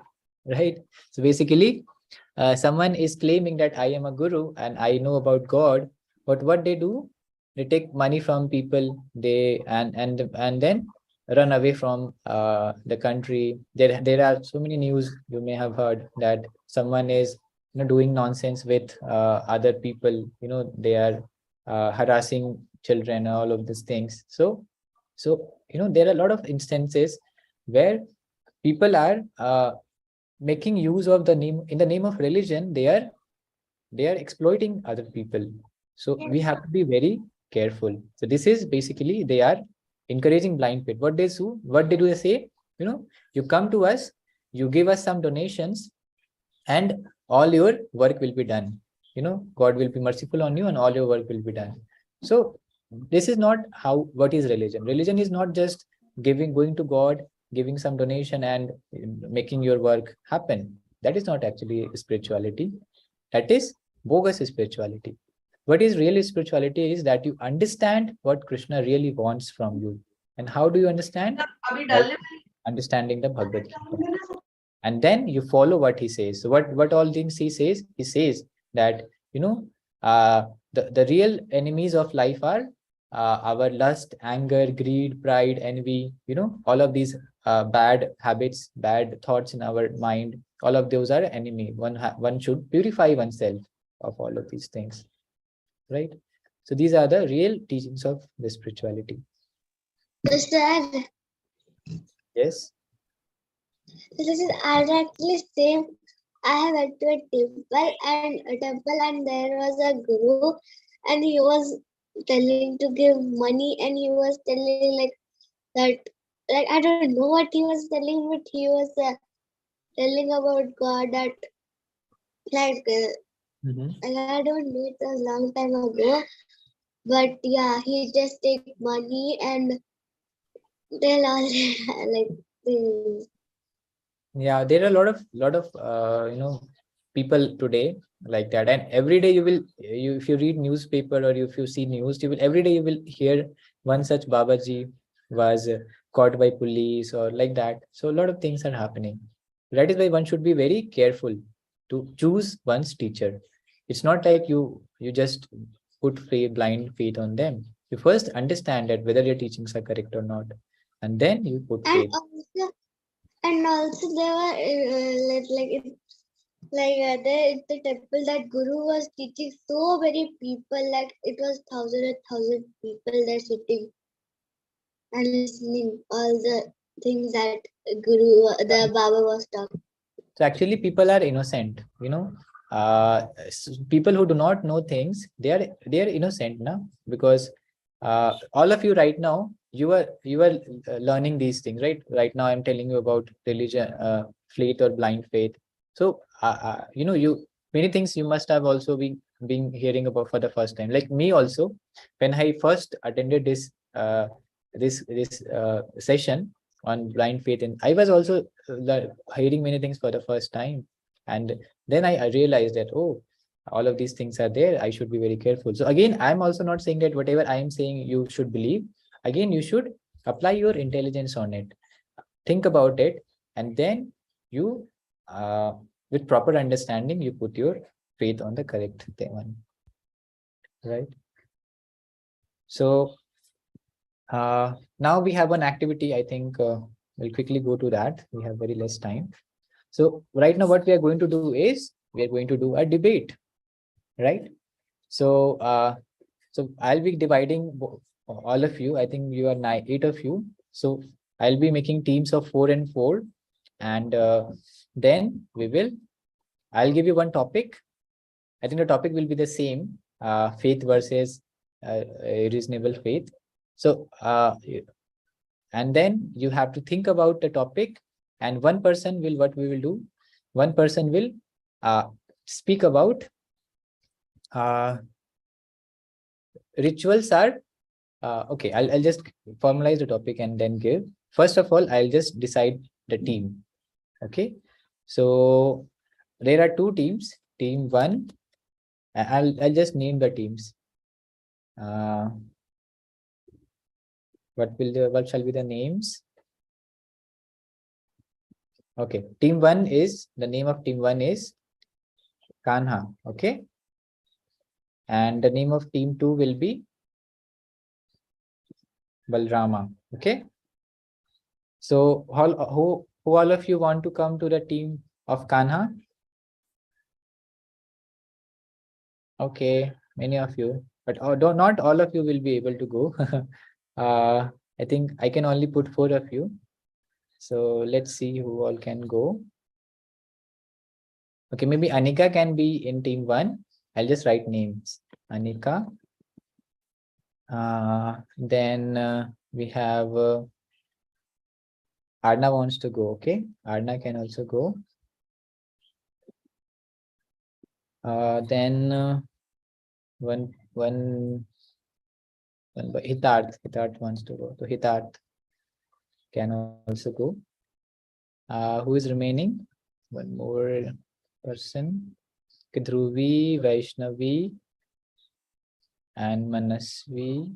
A: Right. So basically, someone is claiming that I am a guru and I know about God. But what they do, they take money from people. They and then run away from the country. There are so many news you may have heard that someone is doing nonsense with other people. They are harassing children, all of these things. So there are a lot of instances where people are making use of in the name of religion. They are exploiting other people. So we have to be very careful. So this is basically, they are encouraging blind faith. What they do, they say, you come to us, you give us some donations, and all your work will be done. God will be merciful on you and all your work will be done. So this is not what is religion. Religion is not just going to God, giving some donation and making your work happen. That is not actually spirituality. That is bogus spirituality. What is real spirituality is that you understand what Krishna really wants from you. And how do you understand? By understanding the Bhagavad Gita. And then you follow what he says. So what all things he says? He says that, the real enemies of life are our lust, anger, greed, pride, envy, all of these bad habits, bad thoughts in our mind. All of those are enemy. One should purify oneself of all of these things, right? So these are the real teachings of the spirituality.
C: Sir,
A: Yes.
C: this is exactly same. I have went to a temple and there was a guru and he was telling to give money and he was telling like that, like I don't know what he was telling, but he was telling about God that like and I don't know, it was a long time ago, but yeah, he just take money and tell all like things.
A: Yeah, there are a lot of people today like that, and every day if you read newspaper or if you see news, every day you will hear one such Babaji was caught by police or like that. So a lot of things are happening. That is why one should be very careful to choose one's teacher. It's not like you just put blind faith on them. You first understand that whether your teachings are correct or not, and then you put faith.
C: And also there were there at the temple that Guru was teaching so many people, like it was thousand people there sitting and listening all the things that the Baba was talking.
A: So actually people are innocent, people who do not know things, they are innocent now, because all of you right now, you are learning these things, right now I'm telling you about religion, faith or blind faith. So you many things you must have also been hearing about for the first time, like me also. When I first attended this session on blind faith, and I was also hearing many things for the first time, and then I realized that, oh, all of these things are there, I should be very careful. So again, I'm also not saying that whatever I am saying you should believe. Again, you should apply your intelligence on it, think about it, and then you with proper understanding, you put your faith on the correct one, right? So now we have an activity. I think we'll quickly go to that. We have very less time. So right now what we are going to do is we are going to do a debate, right? So so I'll be dividing all of you. I think you are 8 of you. So I'll be making teams of 4 and 4, and then I'll give you one topic. I think the topic will be the same, faith versus a reasonable faith. So and then you have to think about the topic, and one person will, what we will do, one person will speak about rituals are okay. I'll just formalize the topic and then give. First of all, I'll just decide the team. Okay, so there are 2 teams. Team 1, I'll just name the teams. What shall be the names? Okay, team 1 is, the name of team 1 is Kanha. Okay, and the name of team 2 will be Balrama. Okay, so who all of you want to come to the team of Kanha? Okay, many of you, but not all of you will be able to go. I think I can only put 4 of you. So let's see who all can go. Okay, maybe Anika can be in team 1. I'll just write names. Anika. Then we have Arna wants to go. Okay, Arna can also go. Then one by Hitarth wants to go. So Hitarth can also go. Who is remaining? One more person. Dhruvi, Vaishnavi, and Manasvi.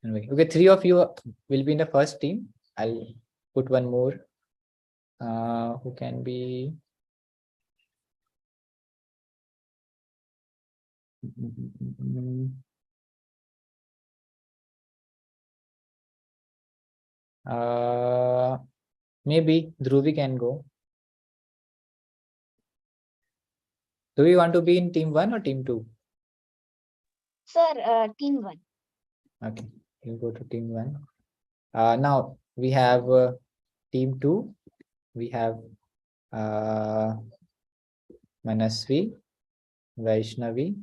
A: Okay, 3 of you will be in the first team. I'll put one more. Who can be? Maybe Dhruvi can go. Do you want to be in team 1 or team 2?
F: Sir, team 1.
A: Okay, you go to team 1. Now we have team 2. We have Manasvi, Vaishnavi,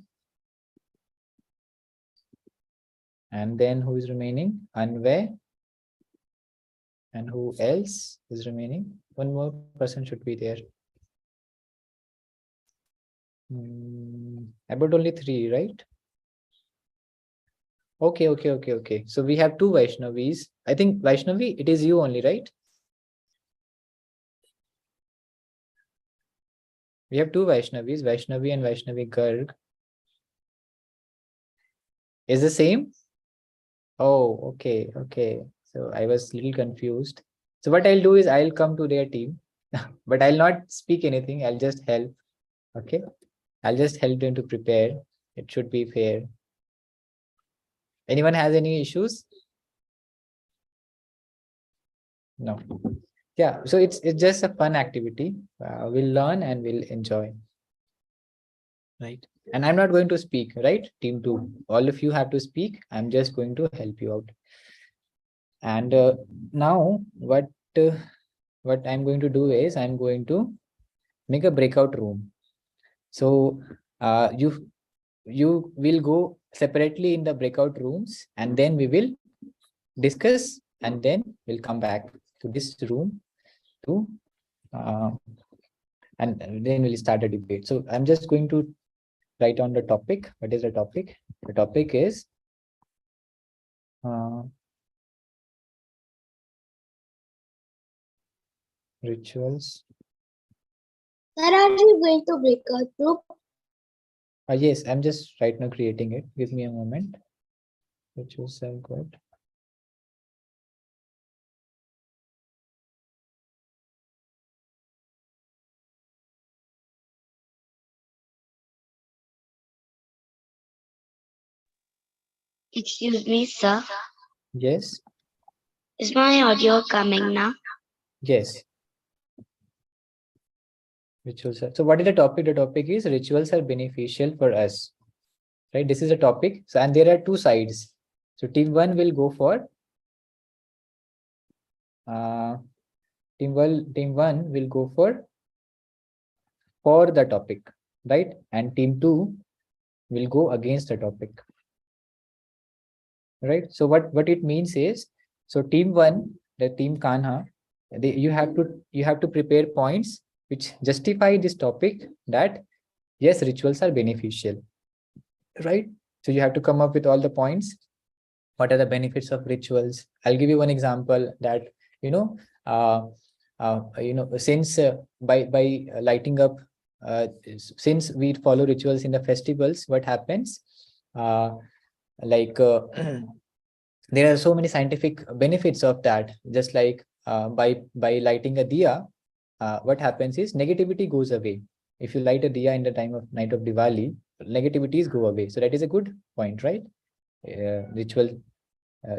A: and then who is remaining? Anvay. And who else is remaining? One more person should be there. About only 3, right? Okay. So we have 2 Vaishnavis. I think Vaishnavi, it is you only, right? We have 2 Vaishnavis, Vaishnavi and Vaishnavi Garg. Is the same? Oh, okay. So I was a little confused. So what I'll do is I'll come to their team, but I'll not speak anything. I'll just help. Okay. I'll just help them to prepare. It should be fair. Anyone has any issues? No. Yeah. So it's just a fun activity. We'll learn and we'll enjoy. Right. And I'm not going to speak, right? Team 2. All of you have to speak. I'm just going to help you out. And now what I'm going to do is I'm going to make a breakout room. So you will go separately in the breakout rooms, and then we will discuss, and then we'll come back to this room to and then we'll start a debate. So I'm just going to write on the topic. What is the topic? The topic is rituals.
B: Where are you going to breakout group?
A: Yes, I'm just right now creating it. Give me a moment. Rituals are good.
C: Excuse me, sir.
A: Yes.
C: Is my audio coming now?
A: Yes. Rituals are, so what is the topic? The topic is rituals are beneficial for us. Right? This is a topic. So, and there are 2 sides. So team 1 will go for team 1 will go for the topic, right? And team 2 will go against the topic. Right? So what it means is, so team 1, the team Kanha, you have to prepare points which justify this topic that yes, rituals are beneficial, right? So you have to come up with all the points. What are the benefits of rituals? I'll give you one example that since by lighting up, since we follow rituals in the festivals, what happens? There are so many scientific benefits of that. Just like by lighting a diya, what happens is negativity goes away. If you light a diya in the night of Diwali, negativities go away. So that is a good point, right? Ritual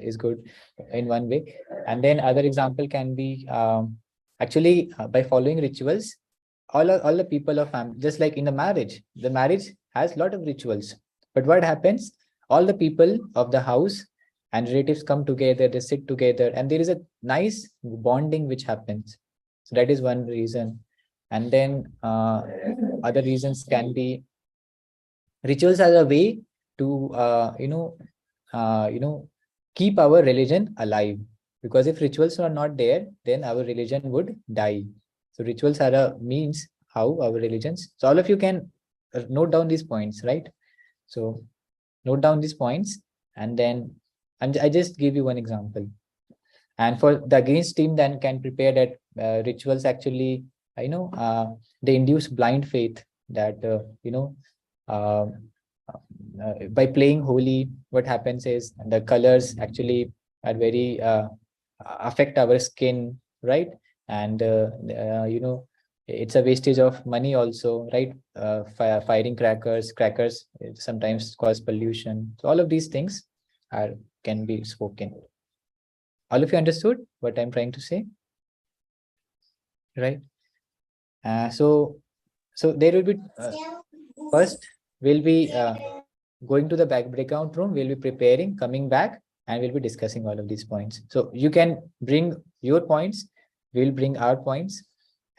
A: is good in one way. And then other example can be actually by following rituals, all the people of family, just like in the marriage has a lot of rituals. But what happens? All the people of the house and relatives come together, they sit together, and there is a nice bonding which happens. So that is one reason. And then other reasons can be rituals as a way to keep our religion alive. Because if rituals are not there, then our religion would die. So rituals are a means how our religions. So all of you can note down these points, right? So note down these points, and then I just give you one example. And for the against team, then can prepare that rituals actually, they induce blind faith that, by playing holy, what happens is the colors actually are very affect our skin, right? And it's a wastage of money also, right? Firing crackers sometimes cause pollution. So all of these things are can be spoken. All of you understood what I'm trying to say, right? So there will be first we'll be going to the breakout room. We'll be preparing, coming back, and we'll be discussing all of these points. So you can bring your points. We'll bring our points,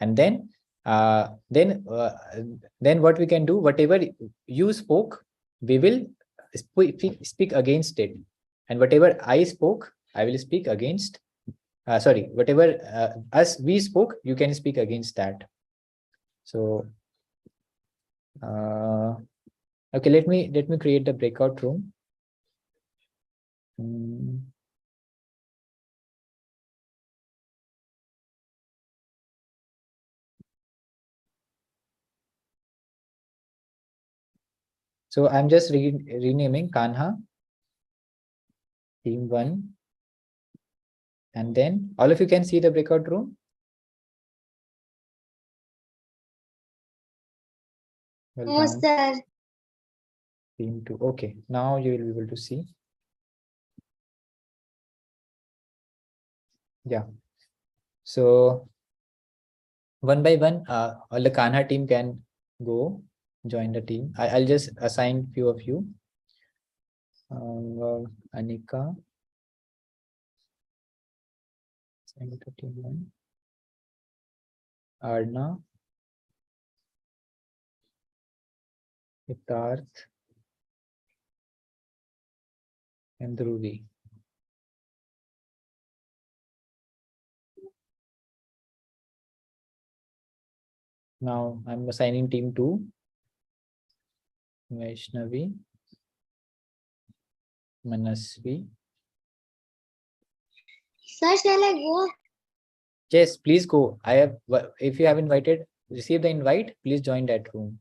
A: and then what we can do, whatever you spoke, we will speak against it, and whatever I spoke, I will speak against. Sorry, whatever we spoke, you can speak against that. So okay, let me create the breakout room. So I'm just renaming Kanha team 1, and then all of you can see the breakout room. Well
C: Yes,
A: done.
C: sir.
A: Team 2. Okay, now you will be able to see. Yeah. So one by one, all the Kanha team can go join the team. I'll just assign few of you. Anika. Assign to team 1. Arna. Hitarth. And Dhruvi. Now I'm assigning team 2. Vaishnavi. Manasvi.
C: Sir, shall I go?
A: Yes, please go. I have, if you have invited, receive the invite, please join that room.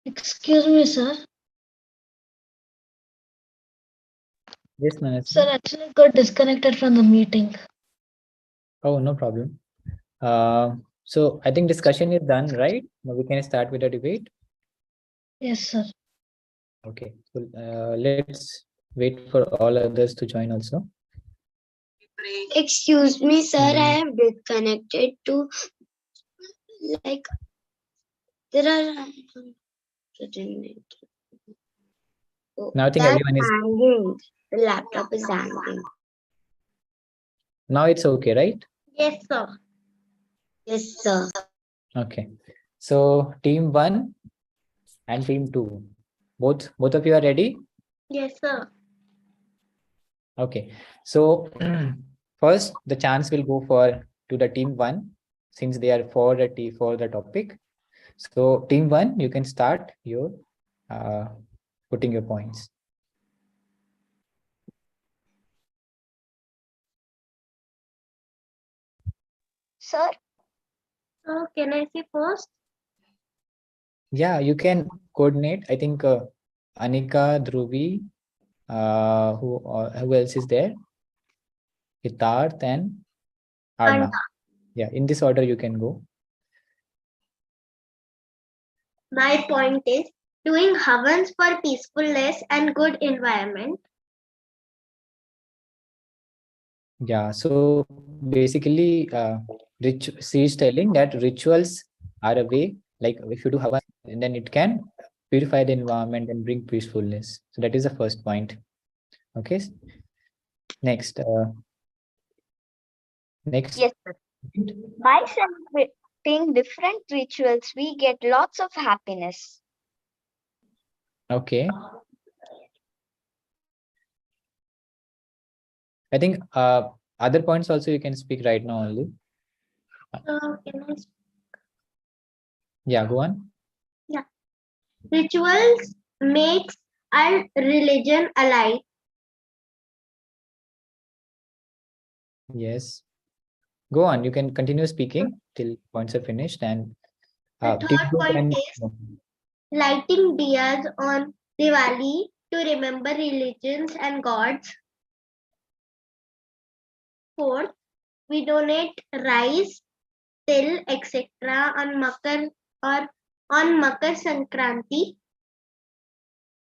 D: Excuse me, sir.
A: Yes, Manasa.
D: Sir, actually got disconnected from the meeting.
A: Oh, no problem. So I think discussion is done, right? Now we can start with the debate.
D: Yes, sir.
A: Okay, so let's wait for all others to join also.
C: Excuse me, sir, I
A: Mhm.
C: have disconnected to like there are
A: Now I think
C: that's
A: everyone is,
C: hanging. The laptop is hanging.
A: now it's okay, right?
B: Yes, sir.
C: Yes, sir.
A: Okay. So team 1 and team 2. Both of you are ready?
B: Yes, sir.
A: Okay. So first the chance will go to the team 1 since they are for the topic. So team 1, you can start your putting your points.
F: Sir,
B: So can I see first?
A: Yeah, you can coordinate. I think Anika, Dhruvi, who else is there? Hitarth and Arna.
B: Arna.
A: Yeah, in this order you can go.
B: My point is doing havans for peacefulness and good environment.
A: Yeah, so basically, she is telling that rituals are a way, like if you do havan, and then it can purify the environment and bring peacefulness. So that is the first point. Okay. Next, next.
F: yes, sir. By celebrating different rituals, we get lots of happiness.
A: Okay. I think other points also you can speak right now only.
B: So can I
A: Yeah, go on.
B: Rituals makes our religion alive.
A: Yes. Go on. You can continue speaking till points are finished and
B: The
A: team
B: third
A: two
B: point
A: can-
B: is lighting diyas on Diwali to remember religions and gods. Fourth, we donate rice, til, etc. on Makar Sankranti.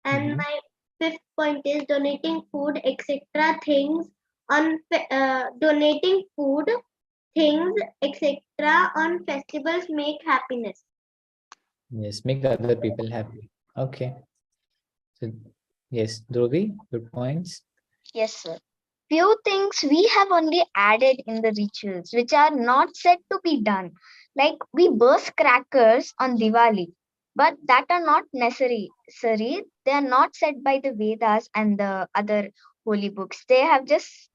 B: And
A: Mhm.
B: my fifth point is donating food, etc. things donating food, things, etc. on festivals make happiness.
A: Yes, make other people happy. Okay. So yes, Dhruvi, good points.
F: Yes, sir. Few things we have only added in the rituals which are not said to be done. Like we burst crackers on Diwali, but that are not necessary. They are not said by the Vedas and the other holy books. They have just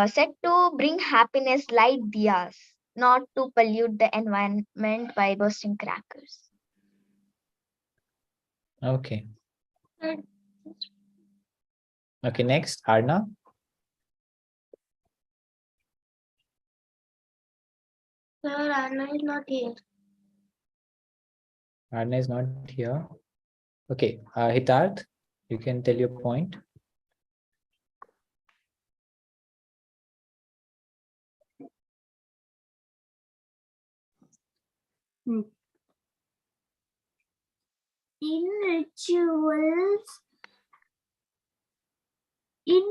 F: said to bring happiness, light diyas, not to pollute the environment by bursting crackers.
A: Okay. Okay, next, Arna.
B: Sir, Anna is not here.
A: Arna is not here. Okay, Hitarth, you can tell your point.
E: In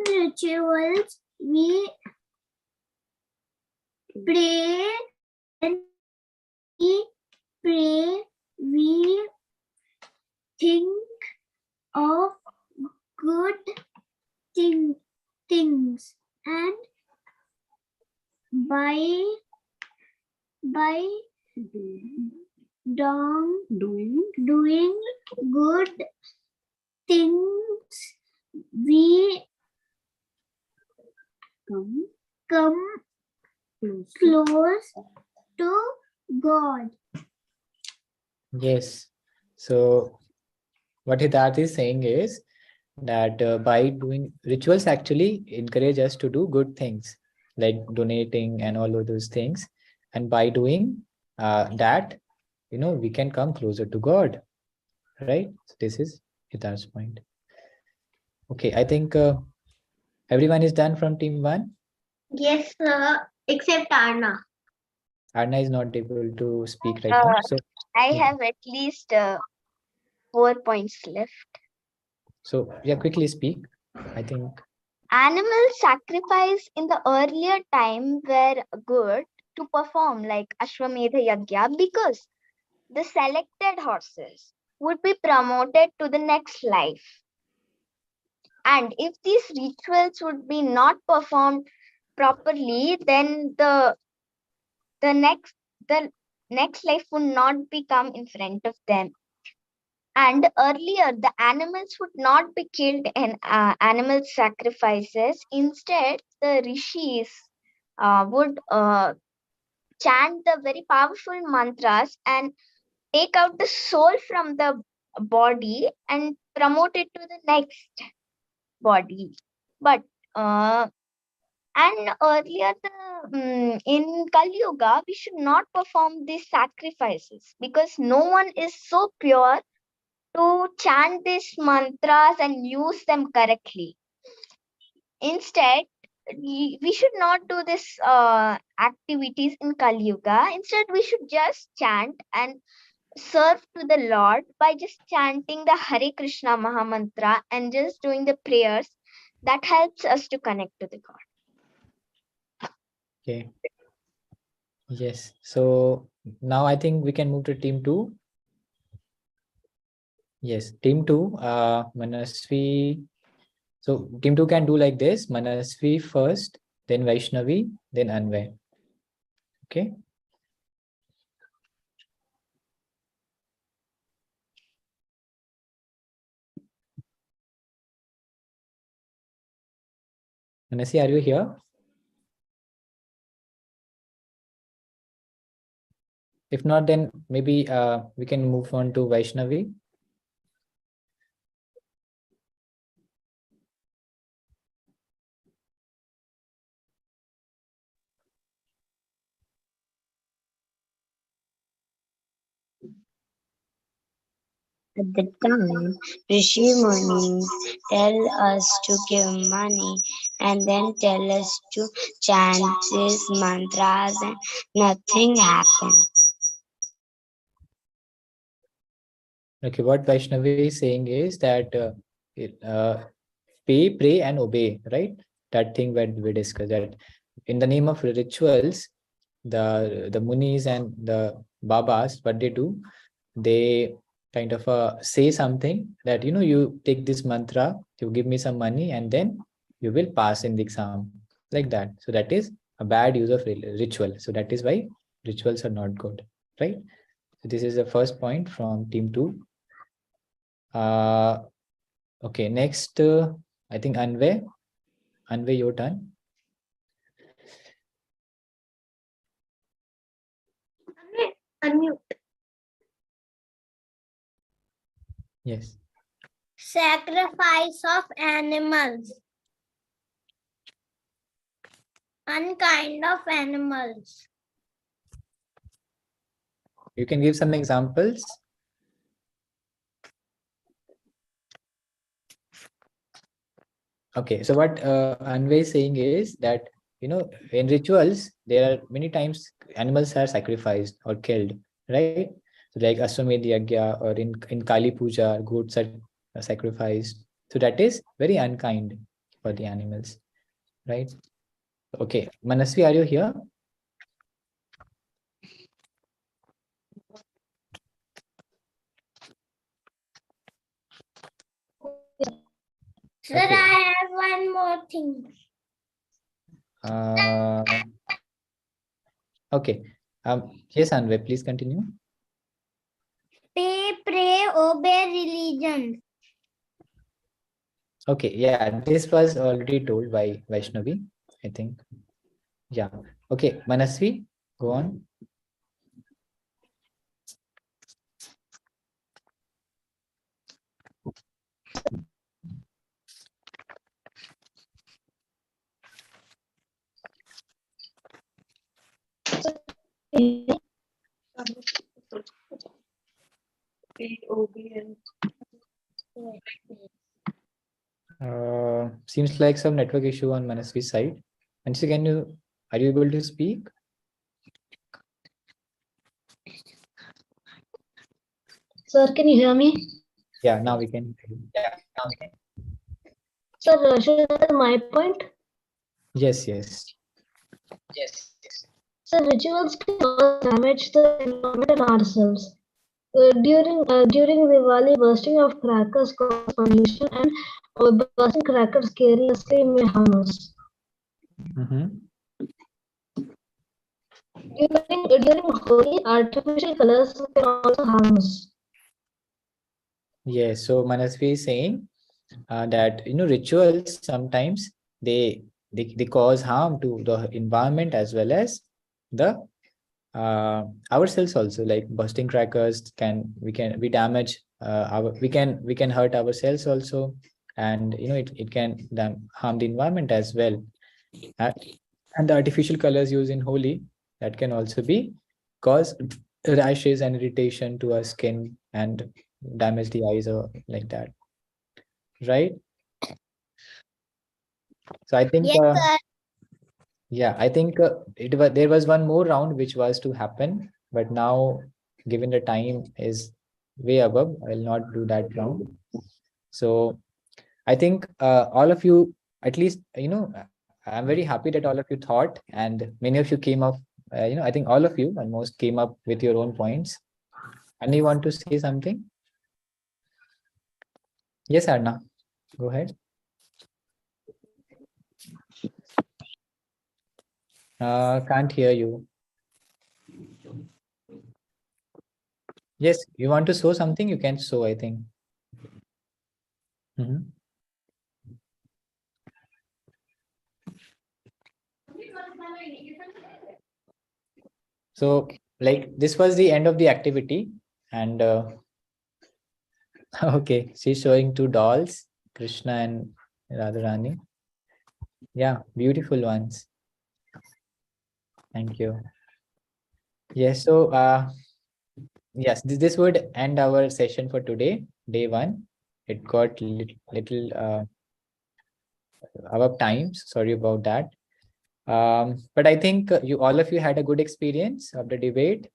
E: rituals, we pray and we pray, we think of good things and by doing good things we come close to God.
A: Yes. So what Hitarth is saying is that by doing rituals actually encourage us to do good things like donating and all of those things. And by doing that, we can come closer to God, right? So this is Hitar's point. Okay, I think everyone is done from team 1.
B: Yes, except Arna.
A: Arna is not able to speak right now. So
F: I
A: yeah.
F: have at least 4 points left.
A: So yeah, quickly speak. I think
F: Animal sacrifice in the earlier time were good to perform like Ashwamedha Yagya because the selected horses would be promoted to the next life. And if these rituals would be not performed properly, then the next life would not become in front of them. And earlier, the animals would not be killed in animal sacrifices. Instead, the rishis would chant the very powerful mantras and take out the soul from the body and promote it to the next body. But and earlier, in Kali Yuga, we should not perform these sacrifices because no one is so pure to chant these mantras and use them correctly. Instead, we should not do this activities in Kali Yuga. Instead, we should just chant and serve to the Lord by just chanting the Hare Krishna Mahamantra and just doing the prayers. That helps us to connect to the God.
A: okay. Yes. So now I think we can move to team 2. Yes, team 2, Manasvi. So team 2 can do like this: Manasvi first, then Vaishnavi, then Anvay. Okay. Manasvi, are you here? If not, then maybe we can move on to Vaishnavi.
H: At the time, Rishi Munis tell us to give money and then tell us to chant these mantras and nothing happens.
A: Okay, what Vaishnavi is saying is that pay, pray, and obey, right? That thing that we discussed, that in the name of rituals, the munis and the babas, what they do, they kind of say something that, you take this mantra, you give me some money, and then you will pass in the exam, like that. So that is a bad use of ritual. So that is why rituals are not good, right? So this is the first point from team 2. Okay, next, I think Anvay. Anvay, your turn.
B: Unmute.
A: Yes.
E: Sacrifice of animals. Unkind of animals.
A: You can give some examples. Okay, so what Anvay is saying is that, in rituals, there are many times animals are sacrificed or killed, right? So like Ashwamedh Yagya, or in Kali Puja, goats are sacrificed. So that is very unkind for the animals, right? Okay, Manasvi, are you here?
E: Sir,
A: Okay.
E: I have one more thing.
A: Okay. Yes, Anvay, please continue.
E: Pay, pray, obey religion.
A: Okay, yeah, this was already told by Vaishnavi, I think. Yeah. Okay, Manasvi, go on. Seems like some network issue on Manasvi's side. Manasvi, are you able to speak?
D: Sir, can you hear me?
A: Yeah, now we can.
D: Sir, should I tell my point?
A: Yes, yes.
D: So rituals can cause damage to the environment and ourselves. During Diwali, bursting of crackers cause pollution, and bursting crackers carelessly may harm us.
A: Mhm.
D: During Holi, artificial colors can also harm us.
A: Yes, so Manasvi is saying that rituals sometimes they cause harm to the environment as well as the ourselves also. Like bursting crackers we damage we can hurt ourselves also, and it can harm the environment as well. Uh, and the artificial colors used in Holi, that can also be cause rashes and irritation to our skin and damage the eyes or like that, right? So I think
E: Yes, sir.
A: yeah, I think there was one more round which was to happen, but now given the time is way above, I will not do that round. So I think all of you, at least I'm very happy that all of you thought, and many of you came up. I think all of you almost came up with your own points. And you want to say something? Yes, Arna, go ahead. Can't hear you. Yes, you want to show something, you can show, I think. Mhm. So, like, this was the end of the activity, and okay, she's showing two dolls, Krishna and Radharani. Yeah, beautiful ones. Thank you. Yes, so yes, this would end our session for today, day one. It got little our times. Sorry about that. But I think you all of you had a good experience of the debate.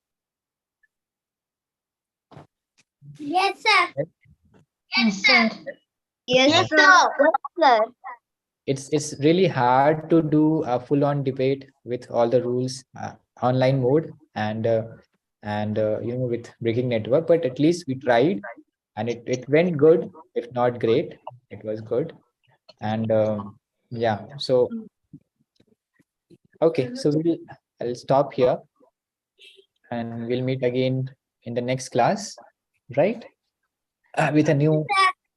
E: Yes, sir.
D: Yes, sir.
F: Yes, sir. Yes, sir.
A: It's really hard to do a full-on debate with all the rules online mode and with breaking network, but at least we tried, and it went good, if not great. It was good. And yeah, so okay, so I'll stop here, and we'll meet again in the next class, right? With a new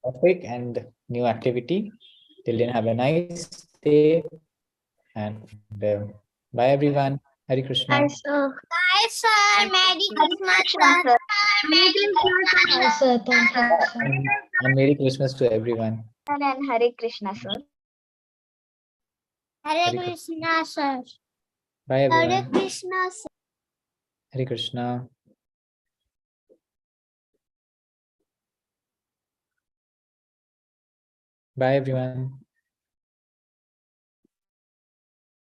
A: topic and new activity. Till then, have a nice day, and bye everyone. Hari Krishna.
B: Hi, sir.
E: Bye, sir. Merry Christmas,
F: Krishna,
E: sir.
F: sir.
D: Yes, sir. Thank you, sir.
A: And Merry Christmas to everyone.
F: And Hare Krishna, sir.
E: Hare
A: Hare
E: Krishna, sir.
A: Bye
E: Hare
A: everyone.
E: Krishna, sir.
A: Hari Krishna. Bye everyone.